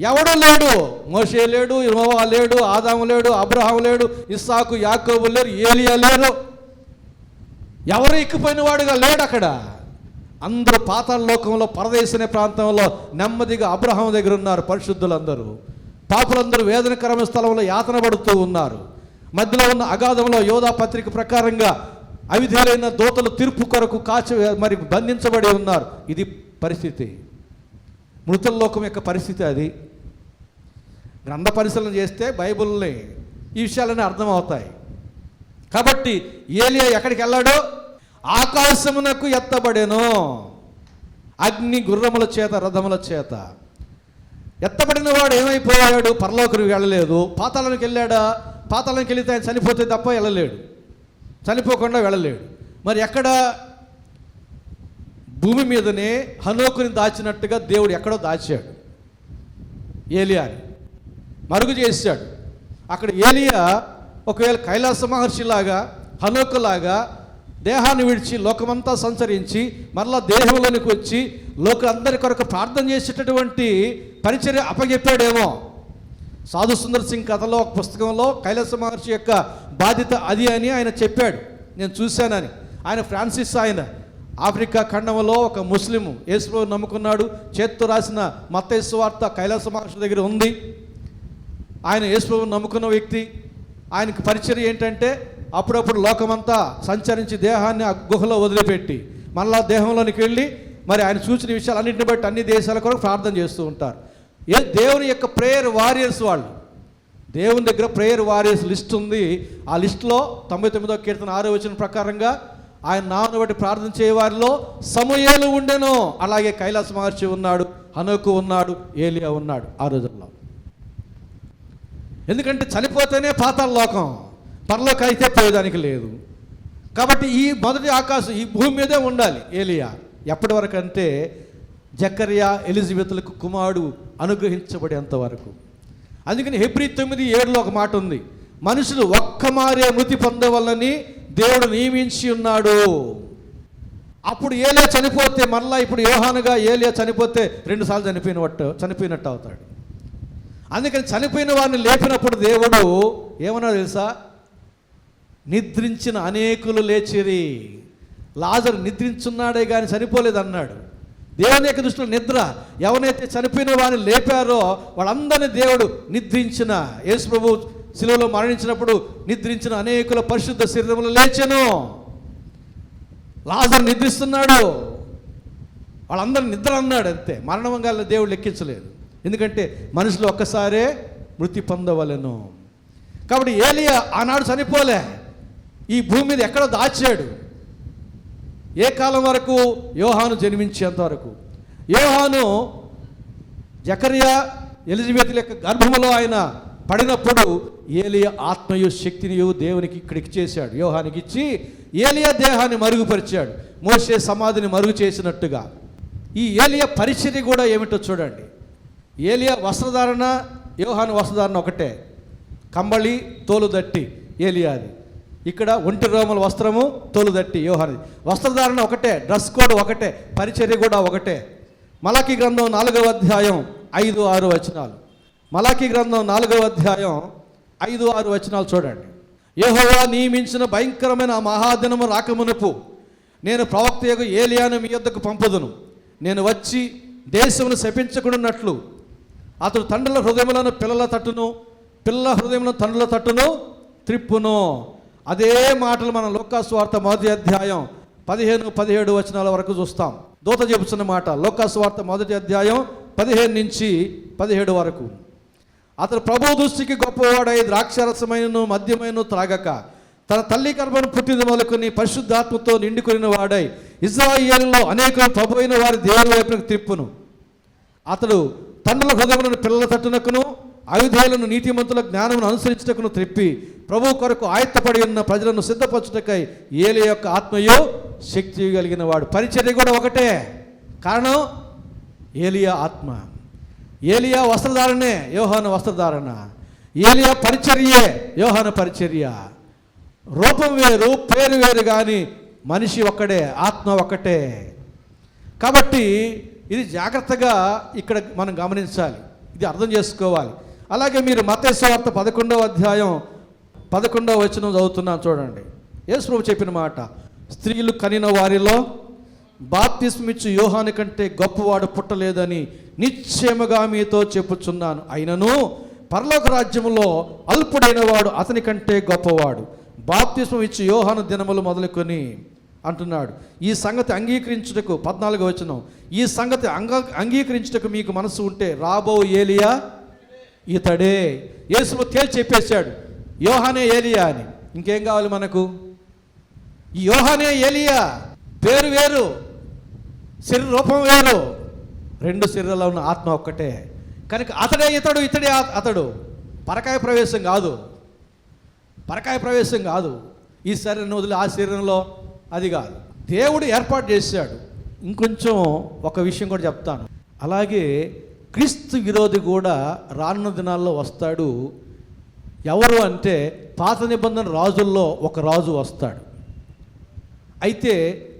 ఎవడూ లేడు. మోషే లేడు, యెహోవా లేడు, ఆదాము లేడు, అబ్రహాము లేడు, ఇస్సాకు యాకోబు లేరు, ఏలియా లేరు. ఎవరు ఎక్కిపోయిన వాడుగా లేడు అక్కడ. అందరూ పాతాళ లోకంలో పరదేశ్ అనే ప్రాంతంలో నెమ్మదిగా అబ్రహాము దగ్గర ఉన్నారు. పరిశుద్ధులందరూ, పాపులందరూ వేదనకరమైన స్థలంలో యాతన పడుతూ ఉన్నారు. మధ్యలో ఉన్న అగాధంలో యోధా పత్రిక ప్రకారంగా అవిధేయులైన దూతలు తీర్పు కొరకు మరి బంధించబడి ఉన్నారు. ఇది పరిస్థితి, మృతుల లోకం యొక్క పరిస్థితి. అది గ్రంథ పరిశీలన చేస్తే బైబిల్ని ఈ విషయాలన్నీ అర్థమవుతాయి. కాబట్టి ఏలియా ఎక్కడికి వెళ్ళాడో? ఆకాశమునకు ఎత్తబడెను, అగ్ని గుర్రముల చేత రథముల చేత. ఎత్తబడిన వాడు ఏమైపోయాడు? పరలోకానికి వెళ్ళలేదు. పాతాళానికి వెళ్ళాడా? పాతాళానికి వెళితే ఆయన చనిపోతే తప్ప వెళ్ళలేడు, చనిపోకుండా వెళ్ళలేడు. మరి ఎక్కడ? భూమి మీదనే హనోకుని దాచినట్టుగా దేవుడు ఎక్కడో దాచాడు, ఏలియాని మరుగు చేశాడు. అక్కడ ఏలియా ఒకవేళ కైలాస మహర్షిలాగా హనోకులాగా దేహాన్ని విడిచి లోకమంతా సంచరించి మరలా దేహంలోనికి వచ్చి లోకందరి కొరకు ప్రార్థన చేసేటటువంటి పరిచర్య అప్పచెప్పాడేమో. సాధు సుందర్ సింగ్ కథలో ఒక పుస్తకంలో కైలాస మహర్షి యొక్క బాధ్యత అది అని ఆయన చెప్పాడు, నేను చూశానని. ఆయన ఫ్రాన్సిస్, ఆయన ఆఫ్రికా ఖండంలో ఒక ముస్లిం, యేసుప్రభువుని నమ్ముకున్నాడు. చేత్తో రాసిన మత్తయి సువార్త కైలాస మహర్షి దగ్గర ఉంది. ఆయన యేసుప్రభువుని నమ్ముకున్న వ్యక్తి. ఆయనకి పరిచర్య ఏంటంటే అప్పుడప్పుడు లోకమంతా సంచరించి దేహాన్ని ఆ గుహలో వదిలిపెట్టి మళ్ళా దేహంలోనికి వెళ్ళి మరి ఆయన చూసిన విషయాలన్నింటిని బట్టి అన్ని దేశాల కొరకు ప్రార్థన చేస్తూ ఉంటారు. దేవుని యొక్క ప్రేయర్ వారియర్స్ వాళ్ళు. దేవుని దగ్గర ప్రేయర్ వారియర్స్ లిస్ట్ ఉంది. ఆ లిస్టులో 99వ కీర్తన 6వ వచనం ప్రకారంగా ఆయన నామమును బట్టి ప్రార్థన చేయవారిలో సమూయేలు ఉండెను. అలాగే కైలాస మహర్షి ఉన్నాడు, హనోకు ఉన్నాడు, ఏలియా ఉన్నాడు ఆ రోజుల్లో. ఎందుకంటే చనిపోతేనే పాతాళ లోకం, పరలోకం అయితే పోయేదానికి లేదు. కాబట్టి ఈ మొదటి ఆకాశం ఈ భూమి మీదే ఉండాలి ఏలియా. ఎప్పటి వరకు అంటే జకర్యా ఎలిజబెత్లకు కుమారుడు అనుగ్రహించబడేంత వరకు. అందుకని హెబ్రీ 9:7లో ఒక మాట ఉంది, మనుషులు ఒక్కమారే మృతి పొందవల్లని దేవుడు నియమించి ఉన్నాడు. అప్పుడు ఏలియా చనిపోతే మరలా ఇప్పుడు యోహానుగా ఏలియా చనిపోతే 2 సార్లు చనిపోయినట్టు అవుతాడు. అందుకని చనిపోయిన వారిని లేపినప్పుడు దేవుడు ఏమన్నా తెలుసా? నిద్రించిన అనేకులు లేచిరి. లాజరు నిద్రించున్నాడే కానీ చనిపోలేదన్నాడు. దేవుని యొక్క దృష్టిలో నిద్ర, ఎవరైతే చనిపోయిన వారిని లేపారో వాళ్ళందరినీ దేవుడు నిద్రించిన, యేసు ప్రభు శిలువలో మరణించినప్పుడు నిద్రించిన అనేకుల పరిశుద్ధ శరీరములు లేచెను. లాజరు నిద్రిస్తున్నాడు, వాళ్ళందరినీ నిద్ర అన్నాడు అంతే. మరణంగా దేవుడు లెక్కించలేదు. ఎందుకంటే మనుషులు ఒక్కసారే మృతి పొందవలెను. కాబట్టి ఏలియా ఆనాడు చనిపోలే, ఈ భూమి మీద ఎక్కడో దాచాడు. ఏ కాలం వరకు? యోహాను జన్మించేంత వరకు. యోహాను జకర్యా ఎలిజబెత్ యొక్క గర్భములో ఆయన పడినప్పుడు ఏలియా ఆత్మయు శక్తినియు దేవునికి ఇక్కడికి చేశాడు, యోహానికి ఇచ్చి ఏలియా దేహాన్ని మరుగుపరిచాడు, మోషే సమాధిని మరుగు చేసినట్టుగా. ఈ ఏలియా పరిచర్య కూడా ఏమిటో చూడండి. ఏలియా వస్త్రధారణ, యోహాను వస్త్రధారణ ఒకటే, కంబళి తోలుదట్టి ఏలియాది. ఇక్కడ ఒంటి రోమల వస్త్రము తోలుదట్టి యోహాని. వస్త్రధారణ ఒకటే, డ్రెస్ కోడ్ ఒకటే, పరిచర్య కూడా ఒకటే. మలాకీ గ్రంథం 4వ అధ్యాయం 5-6 వచనాలు. మలాకీ గ్రంథం 4వ అధ్యాయం 5-6 వచనాలు చూడండి. యెహోవా నియమించిన భయంకరమైన ఆ మహాదినము రాకమునుపు నేను ప్రవక్తయగు ఏలియాను మీ యొద్దకు పంపుదును. నేను వచ్చి దేశమును శపించకుండానట్లు అతడు తండ్రుల హృదయములను పిల్లల తట్టును, పిల్లల హృదయములను తండ్రుల తట్టును త్రిప్పును. అదే మాటలు మనం లూకాసు వార్త 1వ అధ్యాయం 15-17 వచనాల వరకు చూస్తాం. దూత చెబుతున్న మాట లూకాసు వార్త 1వ అధ్యాయం 15 నుంచి 17 వరకు. అతడు ప్రభు దృష్టికి గొప్పవాడై ద్రాక్షారసమైనను మద్యమైనను త్రాగక తన తల్లి గర్భను పుట్టిన మొదలుకొని పరిశుద్ధాత్మతో నిండుకొనిన వాడై ఇశ్రాయేలులో అనేకులు ప్రభు అయిన వారి దేవుని వైపునకు త్రిప్పును. అతడు తండ్రుల హృదయములను పిల్లల తట్టునకును అవిధేయులను నీతిమంతుల జ్ఞానమును అనుసరించుటకును త్రిప్పి ప్రభు కొరకు ఆయత్తపడి ఉన్న ప్రజలను సిద్ధపరచుటకై ఏలియా యొక్క ఆత్మయు శక్తి కలిగిన వాడు. పరిచర్య కూడా ఒకటే, కారణం ఏలియా ఆత్మ. ఏలియా వస్త్రధారణే, యోహాను వస్త్రధారణ. ఏలియా పరిచర్యే, యోహాను పరిచర్య. రూపం వేరు, పేరు వేరు, కానీ మనిషి ఒక్కడే, ఆత్మ ఒక్కటే. కాబట్టి ఇది జాగ్రత్తగా ఇక్కడ మనం గమనించాలి, ఇది అర్థం చేసుకోవాలి. అలాగే మీరు మత్తయి సువార్త 11వ అధ్యాయం 11వ వచనం చదువుతున్నాను చూడండి. యేసు ప్రభు చెప్పిన మాట, స్త్రీలు కనిన వారిలో బాప్తిస్మిచ్చు యోహాను కంటే గొప్పవాడు పుట్టలేదని నిశ్చయముగా మీతో చెప్పుచున్నాను. అయినను పరలోక రాజ్యములో అల్పుడైన వాడు అతని కంటే గొప్పవాడు. బాప్తిస్మం ఇచ్చి యోహాను దినములు మొదలుకొని అంటున్నాడు. ఈ సంగతి అంగీకరించుటకు 14వ వచనం, ఈ సంగతి అంగీకరించుటకు మీకు మనసు ఉంటే రాబో ఏలియా ఇతడే. యేసు తేల్చి చెప్పేశాడు, యోహానే ఏలియా అని. ఇంకేం కావాలి మనకు? ఈ యోహానే ఏలియా, పేరు వేరు, శరీర రూపం వేరు, రెండు శరీరాల్లో ఉన్న ఆత్మ ఒక్కటే. కనుక అతడే ఇతడు, ఇతడే అతడు. పరకాయ ప్రవేశం కాదు, పరకాయ ప్రవేశం కాదు. ఈ శరీరం వదిలి ఆ శరీరంలో అది కాదు. దేవుడు ఏర్పాటు చేశాడు. ఇంకొంచెం ఒక విషయం కూడా చెప్తాను. అలాగే క్రీస్తు విరోధి కూడా రానున్న దినాల్లో వస్తాడు. ఎవరు అంటే పాత నిబంధన రాజుల్లో ఒక రాజు వస్తాడు. అయితే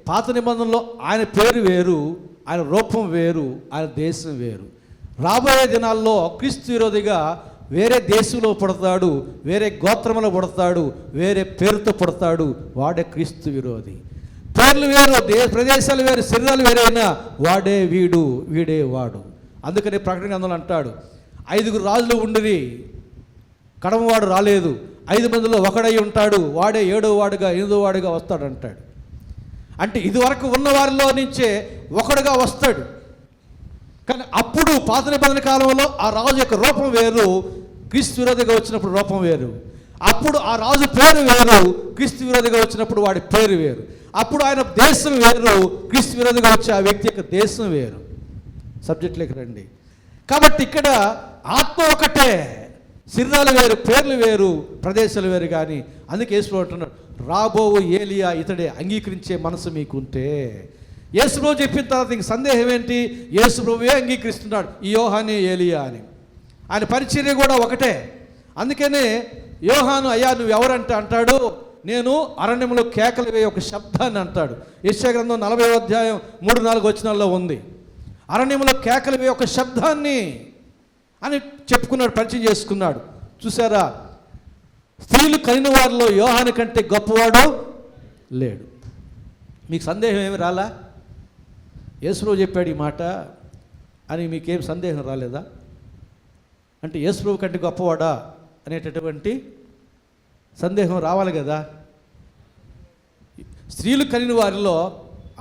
పాత నిబంధనలో ఆయన పేరు వేరు, ఆయన రూపం వేరు, ఆయన దేశం వేరు. రాబోయే దినాల్లో క్రీస్తు విరోధిగా వేరే దేశంలో పుడతాడు, వేరే గోత్రంలో పుడతాడు, వేరే పేరుతో పుడతాడు. వాడే క్రీస్తు విరోధి. పేర్లు వేరు, ప్రదేశాలు వేరు, శరీరాలు వేరైనా వాడే వీడు, వీడే వాడు. అందుకని ప్రకటన గ్రంథంలో అంటాడు, 5 రాజులు ఉండిరి, కడమవాడు రాలేదు, 5 మందిలో ఒకడై ఉంటాడు, వాడే 7వ వాడుగా 8వ వాడుగా వస్తాడు అంటాడు. అంటే ఇదివరకు ఉన్న వారిలో నుంచే ఒకడుగా వస్తాడు. కానీ అప్పుడు పాత నిబంధన కాలంలో ఆ రాజు యొక్క రూపం వేరు, క్రీస్తు విరోధిగా వచ్చినప్పుడు రూపం వేరు. అప్పుడు ఆ రాజు పేరు వేరు, క్రీస్తు విరోధిగా వచ్చినప్పుడు వాడి పేరు వేరు. అప్పుడు ఆయన దేశం వేరు, క్రీస్తు విరోధిగా వచ్చే ఆ వ్యక్తి యొక్క దేశం వేరు. సబ్జెక్ట్లోకి రండి. కాబట్టి ఇక్కడ ఆత్మ ఒకటే, శరీరాలు వేరు, పేర్లు వేరు, ప్రదేశాలు వేరు. కానీ అందుకే యేసు అంటున్నాడు, రాబోవు ఏలియా ఇతడే, అంగీకరించే మనసు మీకుంటే. యేసు ప్రభు చెప్పిన తర్వాత ఇంక సందేహం ఏంటి? యేసు ప్రభువే అంగీకరిస్తున్నాడు ఈ యోహానే ఏలియా అని. ఆయన పరిచర్య కూడా ఒకటే. అందుకనే యోహాను, అయ్యా నువ్వు ఎవరంటే అంటాడు, నేను అరణ్యంలో కేకలు వేయ ఒక శబ్దాన్ని అంటాడు. యెషయా గ్రంథం 40వ అధ్యాయం 3-4 వచనాల్లో ఉంది. అరణ్యంలో కేకలు వేయ ఒక శబ్దాన్ని అని చెప్పుకున్నాడు, పరిచయం చేసుకున్నాడు. చూసారా, స్త్రీలు కలిగిన వారిలో యోహాను కంటే గొప్పవాడు లేడు. మీకు సందేహం ఏమి రాలా? యేసుప్రభు చెప్పాడు ఈ మాట అని మీకేం సందేహం రాలేదా? అంటే యేసుప్రభు కంటే గొప్పవాడా అనేటటువంటి సందేహం రావాలి కదా. స్త్రీలు కలిగిన వారిలో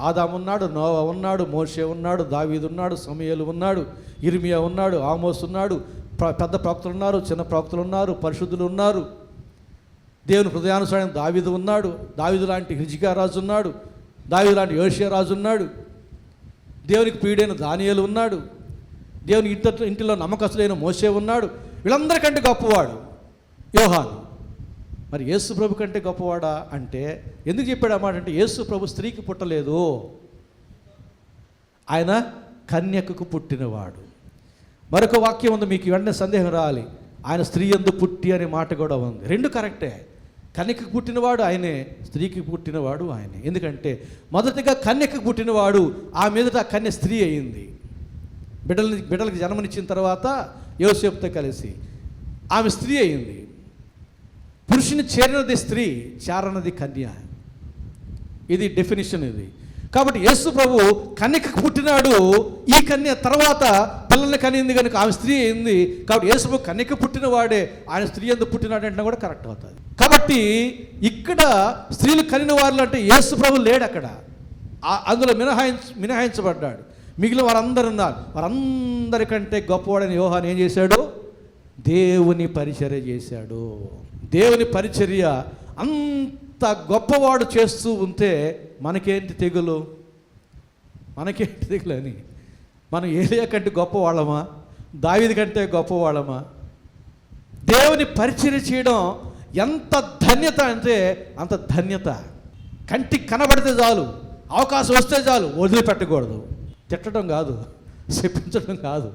ఆదాము ఉన్నాడు, నోవా ఉన్నాడు, మోషే ఉన్నాడు, దావీదు ఉన్నాడు, సమూయేలు ఉన్నాడు, ఇర్మియా ఉన్నాడు, ఆమోస్ ఉన్నాడు, పెద్ద ప్రవక్తలు ఉన్నారు, చిన్న ప్రవక్తలు ఉన్నారు, పరిశుద్ధులు ఉన్నారు. దేవుని హృదయానుసారం దావీదు ఉన్నాడు, దావీదు లాంటి హిజ్కియా రాజు ఉన్నాడు, దావీదు లాంటి యోషియా రాజు ఉన్నాడు, దేవునికి ప్రియుడైన దానియేలు ఉన్నాడు, దేవుని ఇంటిలో నమ్మకస్తుడైన మోషే ఉన్నాడు. వీళ్ళందరికంటే గొప్పవాడు యోహాను. మరి యేసు ప్రభు కంటే గొప్పవాడా అంటే ఎందుకు చెప్పాడు అన్నమాట? అంటే యేసు ప్రభు స్త్రీకి పుట్టలేదు, ఆయన కన్యకకు పుట్టినవాడు. మరొక వాక్యం ఉంది, మీకు వెంటనే సందేహం రావాలి, ఆయన స్త్రీ యందు పుట్టి అనే మాట కూడా ఉంది. రెండు కరెక్టే. కన్యకకు పుట్టినవాడు ఆయనే, స్త్రీకి పుట్టినవాడు ఆయనే. ఎందుకంటే మొదటిగా కన్యకకు పుట్టినవాడు, ఆ మీదట కన్య స్త్రీ అయింది. బిడ్డలకి జన్మనిచ్చిన తర్వాత యోసేపుతో కలిసి. ఆమె స్త్రీ అయింది. పురుషుని చేరినది స్త్రీ, చేరనది కన్య. ఇది డెఫినిషన్ ఇది. కాబట్టి యేసు ప్రభు కన్యకకు పుట్టినాడు. ఈ కన్య తర్వాత పిల్లల్ని కనింది కనుక ఆమె స్త్రీ అయింది. కాబట్టి యేసు ప్రభు కన్యక పుట్టిన వాడే ఆయన స్త్రీ ఎందుకు పుట్టినాడు అంటే కూడా కరెక్ట్ అవుతుంది. కాబట్టి ఇక్కడ స్త్రీలు కనిన వారిలో అంటే యేసు ప్రభు లేడు అక్కడ. అందులో మినహాయించబడ్డాడు. మిగిలిన వారందరూ ఉన్నారు. వారందరికంటే గొప్పవాడని యోహాను ఏం చేశాడు? దేవుని పరిచర్య చేశాడు. దేవుని పరిచర్య అంత గొప్పవాడు చేస్తూ ఉంటే మనకేంటి తెగులు? మనకేంటి తెగులు అని? మనం ఏలియా కంటే గొప్పవాళ్ళమా? దావీదు కంటే గొప్పవాళ్ళమా? దేవుని పరిచర్య చేయడం ఎంత ధన్యత అంటే అంత ధన్యత. కంటికి కనబడితే చాలు, అవకాశం వస్తే చాలు, వదిలిపెట్టకూడదు. తిట్టడం కాదు, చెప్పించడం కాదు,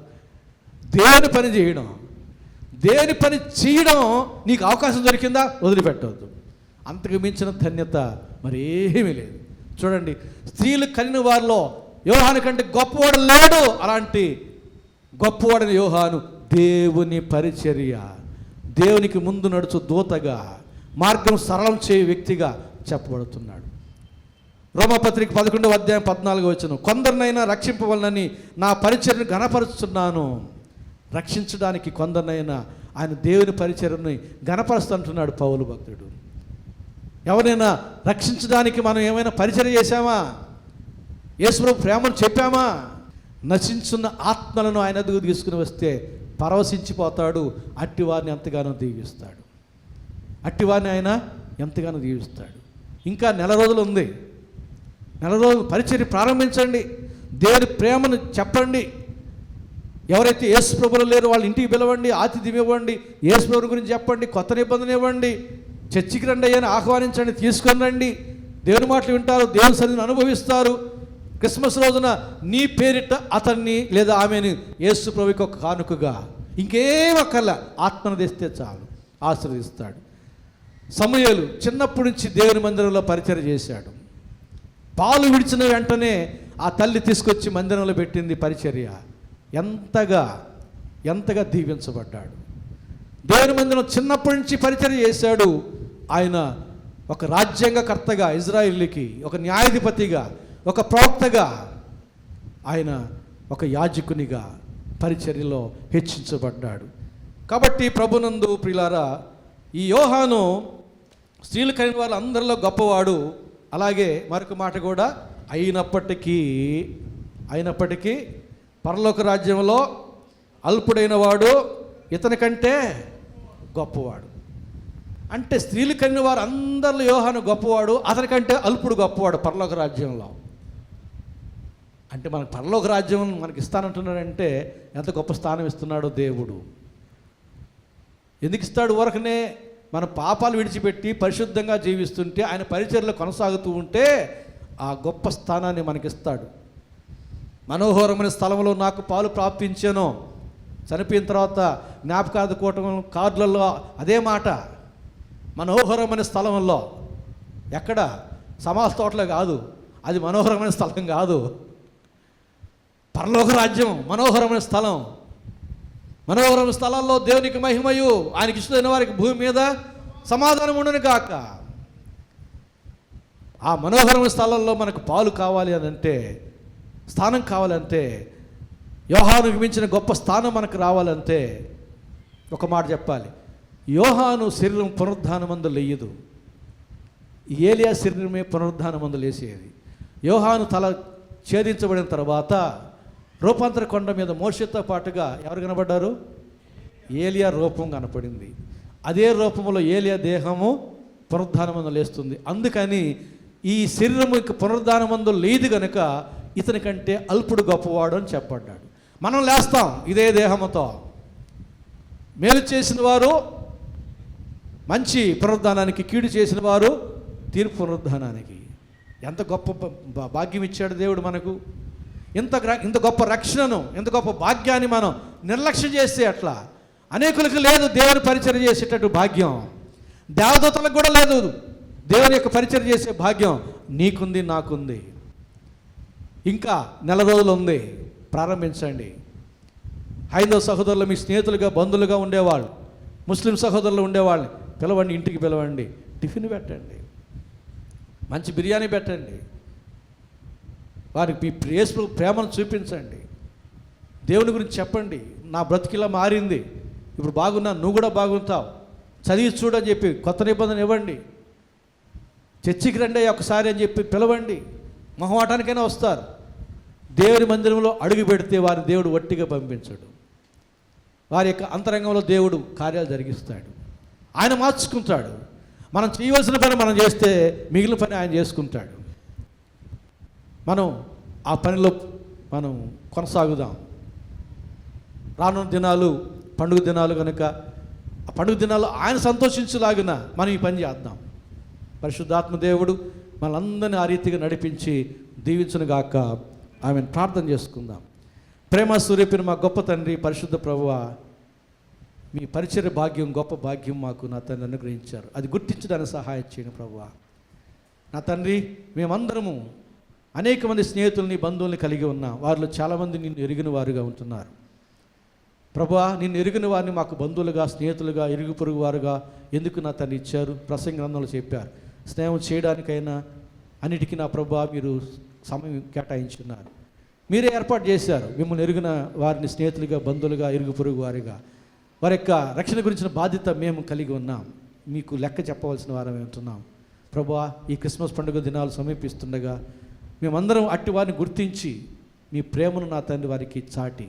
దేవుని పని చేయడం. దేవుని పని చేయడం నీకు అవకాశం దొరికిందా వదిలిపెట్టవద్దు. అంతకు మించిన ధన్యత మరి ఏమీ లేదు. చూడండి, స్త్రీలు కనిన వారిలో యోహాను కంటే గొప్పవాడు లేడు. అలాంటి గొప్పవాడని యోహాను దేవుని పరిచర్య, దేవునికి ముందు నడుచు దూతగా, మార్గం సరళం చేయు వ్యక్తిగా చెప్పబడుతున్నాడు. రోమపత్రిక 11వ అధ్యాయం 14వ వచనం, కొందరినైనా రక్షింపవలనని నా పరిచర్యను ఘనపరుస్తున్నాను. రక్షించడానికి కొందరినైనా ఆయన దేవుని పరిచర్యని ఘనపరుస్తుంటున్నాడు పౌలు భక్తుడు. ఎవరైనా రక్షించడానికి మనం ఏమైనా పరిచర్య చేశామా? యేసు ప్రేమను చెప్పామా? నశించున్న ఆత్మలను ఆయన ఎదుగు తీసుకుని వస్తే పరవశించిపోతాడు. అట్టివారిని ఎంతగానో దీవిస్తాడు. అట్టివారిని ఆయన ఎంతగానో దీవిస్తాడు. ఇంకా నెల రోజులు ఉంది. నెల రోజులు పరిచర్య ప్రారంభించండి. దేవుని ప్రేమను చెప్పండి. ఎవరైతే యేసు ప్రభువులు లేరు వాళ్ళ ఇంటికి పిలవండి, ఆతిథ్యం ఇవ్వండి, యేసు ప్రభు గురించి చెప్పండి, కొత్త నిబంధన ఇవ్వండి, చర్చికి రండి అయ్యని ఆహ్వానించండి, తీసుకొని రండి. దేవుని మాటలు వింటారు, దేవుని సన్నిధిని అనుభవిస్తారు. క్రిస్మస్ రోజున నీ పేరిట అతన్ని లేదా ఆమెను యేసు ప్రభువుకి ఒక కానుకగా ఇంకేమక్కర్లా ఆత్మను తెస్తే చాలు, ఆశీర్వదిస్తాడు. సమూయేలు చిన్నప్పటి నుంచి దేవుని మందిరంలో పరిచర్య చేశాడు. పాలు విడిచిన వెంటనే ఆ తల్లి తీసుకొచ్చి మందిరంలో పెట్టింది పరిచర్య. ఎంతగా దీవించబడ్డాడు. దేవుని మందిరం చిన్నప్పటి నుంచి పరిచర్య చేశాడు. ఆయన ఒక రాజ్యాంగకర్తగా, ఇజ్రాయిల్కి ఒక న్యాయాధిపతిగా, ఒక ప్రవక్తగా, ఆయన ఒక యాజకునిగా పరిచర్యలో హెచ్చించబడ్డాడు. కాబట్టి ప్రభునందు ప్రియులారా, ఈ యోహాను స్త్రీలు కలిగిన వాళ్ళు అందరిలో గొప్పవాడు. అలాగే మరొక మాట కూడా, అయినప్పటికీ పరలోక రాజ్యంలో అల్పుడైన వాడు ఇతని కంటే గొప్పవాడు. అంటే స్త్రీలు కనిన వారు అందరిలో యోహాను గొప్పవాడు, అతనికంటే అల్పుడు గొప్పవాడు పరలోక రాజ్యంలో. అంటే మనకు పరలోక రాజ్యం మనకి ఇస్తానంటున్నాడంటే ఎంత గొప్ప స్థానం ఇస్తున్నాడో దేవుడు. ఎందుకు ఇస్తాడు? ఊరకనే మన పాపాలు విడిచిపెట్టి పరిశుద్ధంగా జీవిస్తుంటే, ఆయన పరిచర్యలో కొనసాగుతూ ఉంటే ఆ గొప్ప స్థానాన్ని మనకిస్తాడు. మనోహరమైన స్థలంలో నాకు పాలు ప్రాప్తించాను. చనిపోయిన తర్వాత జ్ఞాపకార్థ కూటమి కార్డులలో అదే మాట. మనోహరమైన స్థలంలో, ఎక్కడ? సమాజ తోటలో కాదు, అది మనోహరమైన స్థలం కాదు. పరలోక రాజ్యం మనోహరమైన స్థలం. మనోహరమైన స్థలాల్లో దేవునికి మహిమయు, ఆయనకి ఇష్టమైన వారికి భూమి మీద సమాధానం ఉండను కాక. ఆ మనోహరమైన స్థలంలో మనకు పాలు కావాలి అని అంటే, స్థానం కావాలంటే, యోహానుకు మించిన గొప్ప స్థానం మనకు రావాలంటే ఒక మాట చెప్పాలి. యోహాను శరీరం పునరుద్ధానమందు లేయదు, ఏలియా శరీరమే పునరుద్ధానమందు లేసేది. యోహాను తల ఛేదించబడిన తర్వాత రూపాంతర కొండ మీద మోషేతో పాటుగా ఎవరు కనబడ్డారు? ఏలియా రూపం కనపడింది. అదే రూపంలో ఏలియా దేహము పునరుద్ధానమందు లేస్తుంది. అందుకని ఈ శరీరము ఇక పునరుద్ధానమందు లేదు కనుక ఇతని కంటే అల్పుడు గొప్పవాడు అని చెప్పబడ్డాడు. మనం లేస్తాం ఇదే దేహముతో. మేలు చేసిన వారు మంచి పునరుద్ధానానికి, కీడు చేసిన వారు తీర్పు పునరుద్ధానానికి. ఎంత గొప్ప భాగ్యం ఇచ్చాడు దేవుడు మనకు. ఇంత గొప్ప రక్షణను, ఇంత గొప్ప భాగ్యాన్ని మనం నిర్లక్ష్యం చేస్తే అట్లా. అనేకులకు లేదు దేవుని పరిచర్య చేసేటట్టు భాగ్యం. దేవదూతలకు కూడా లేదు దేవుని యొక్క పరిచర్య చేసే భాగ్యం. నీకుంది, నాకుంది. ఇంకా నెల రోజులు ఉంది, ప్రారంభించండి. హైందవ సహోదరులు మీ స్నేహితులుగా బంధువులుగా ఉండేవాళ్ళు, ముస్లిం సహోదరులు ఉండేవాళ్ళని పిలవండి, ఇంటికి పిలవండి, టిఫిన్ పెట్టండి, మంచి బిర్యానీ పెట్టండి, వారికి మీ ప్రేమను చూపించండి, దేవుని గురించి చెప్పండి. నా బ్రతికిలా మారింది, ఇప్పుడు బాగున్నా, నువ్వు కూడా బాగుంటావు, చదివి చూడని చెప్పి కొత్త నిబంధన ఇవ్వండి, చర్చికి రండి ఒకసారి అని చెప్పి పిలవండి. మొహమాటానికైనా వస్తారు. దేవుని మందిరంలో అడుగు పెడితే వారి దేవుడు వట్టిగా పంపించడు. వారి యొక్క అంతరంగంలో దేవుడు కార్యాలు జరిగిస్తాడు, ఆయన మార్చుకుంటాడు. మనం చేయవలసిన పని మనం చేస్తే మిగిలిన పని ఆయన చేసుకుంటాడు. మనం ఆ పనిలో మనం కొనసాగుదాం. రానున్న దినాలు పండుగ దినాలు కనుక ఆ పండుగ దినాలు ఆయన సంతోషించలాగిన మనం ఈ పని చేద్దాం. పరిశుద్ధాత్మ దేవుడు మనందరినీ ఆ రీతిగా నడిపించి దీవించునుగాక. ఆమెను ప్రార్థన చేసుకుందాం. ప్రేమ సూర్యపిన మా గొప్ప తండ్రి, పరిశుద్ధ ప్రభువా, మీ పరిచర్య భాగ్యం, గొప్ప భాగ్యం మాకు నా తండ్రి అనుగ్రహించారు. అది గుర్తించడానికి సహాయం చేయండి ప్రభువా. నా తండ్రి, మేమందరము అనేక మంది స్నేహితుల్ని, బంధువుల్ని కలిగి ఉన్నాం. వారిలో చాలామంది నిన్ను ఎరిగిన వారుగా ఉంటున్నారు ప్రభువా. నిన్ను ఎరిగిన వారిని మాకు బంధువులుగా, స్నేహితులుగా, ఇరుగు పొరుగు వారుగా ఎందుకు నా తండ్రి ఇచ్చారు? ప్రసంగ గ్రంథంలో చెప్పారు. స్నేహం చేయడానికైనా అన్నిటికీ నా ప్రభువా మీరు సమయం కేటాయించున్నారు. మీరే ఏర్పాటు చేశారు. మిమ్మల్ని ఎరిగిన వారిని స్నేహితులుగా, బంధువులుగా, ఇరుగు పొరుగు వారిగా వారి యొక్క రక్షణ గురించిన బాధ్యత మేము కలిగి ఉన్నాం. మీకు లెక్క చెప్పవలసిన వారమే ఉంటున్నాం ప్రభువా. ఈ క్రిస్మస్ పండుగ దినాలు సమీపిస్తుండగా మేమందరం అట్టి వారిని గుర్తించి మీ ప్రేమను నా తండ్రి వారికి చాటి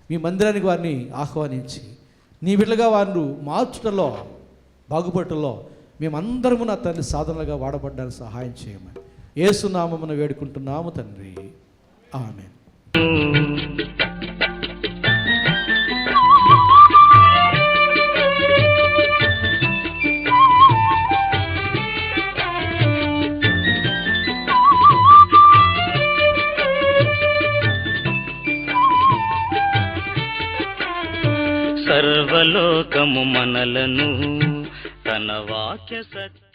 మీ మందిరానికి వారిని ఆహ్వానించి నీ బిడ్డలుగా వారిని మార్చుటలో, బాగుపడటంలో మేమందరము నా తండ్రి సాధనలుగా వాడబడ్డానికి సహాయం చేయమని యేసు నామమున వేడుకుంటున్నాము తండ్రి. ఆమేన్. సర్వలోకము మనలను తన వాక్య సత్య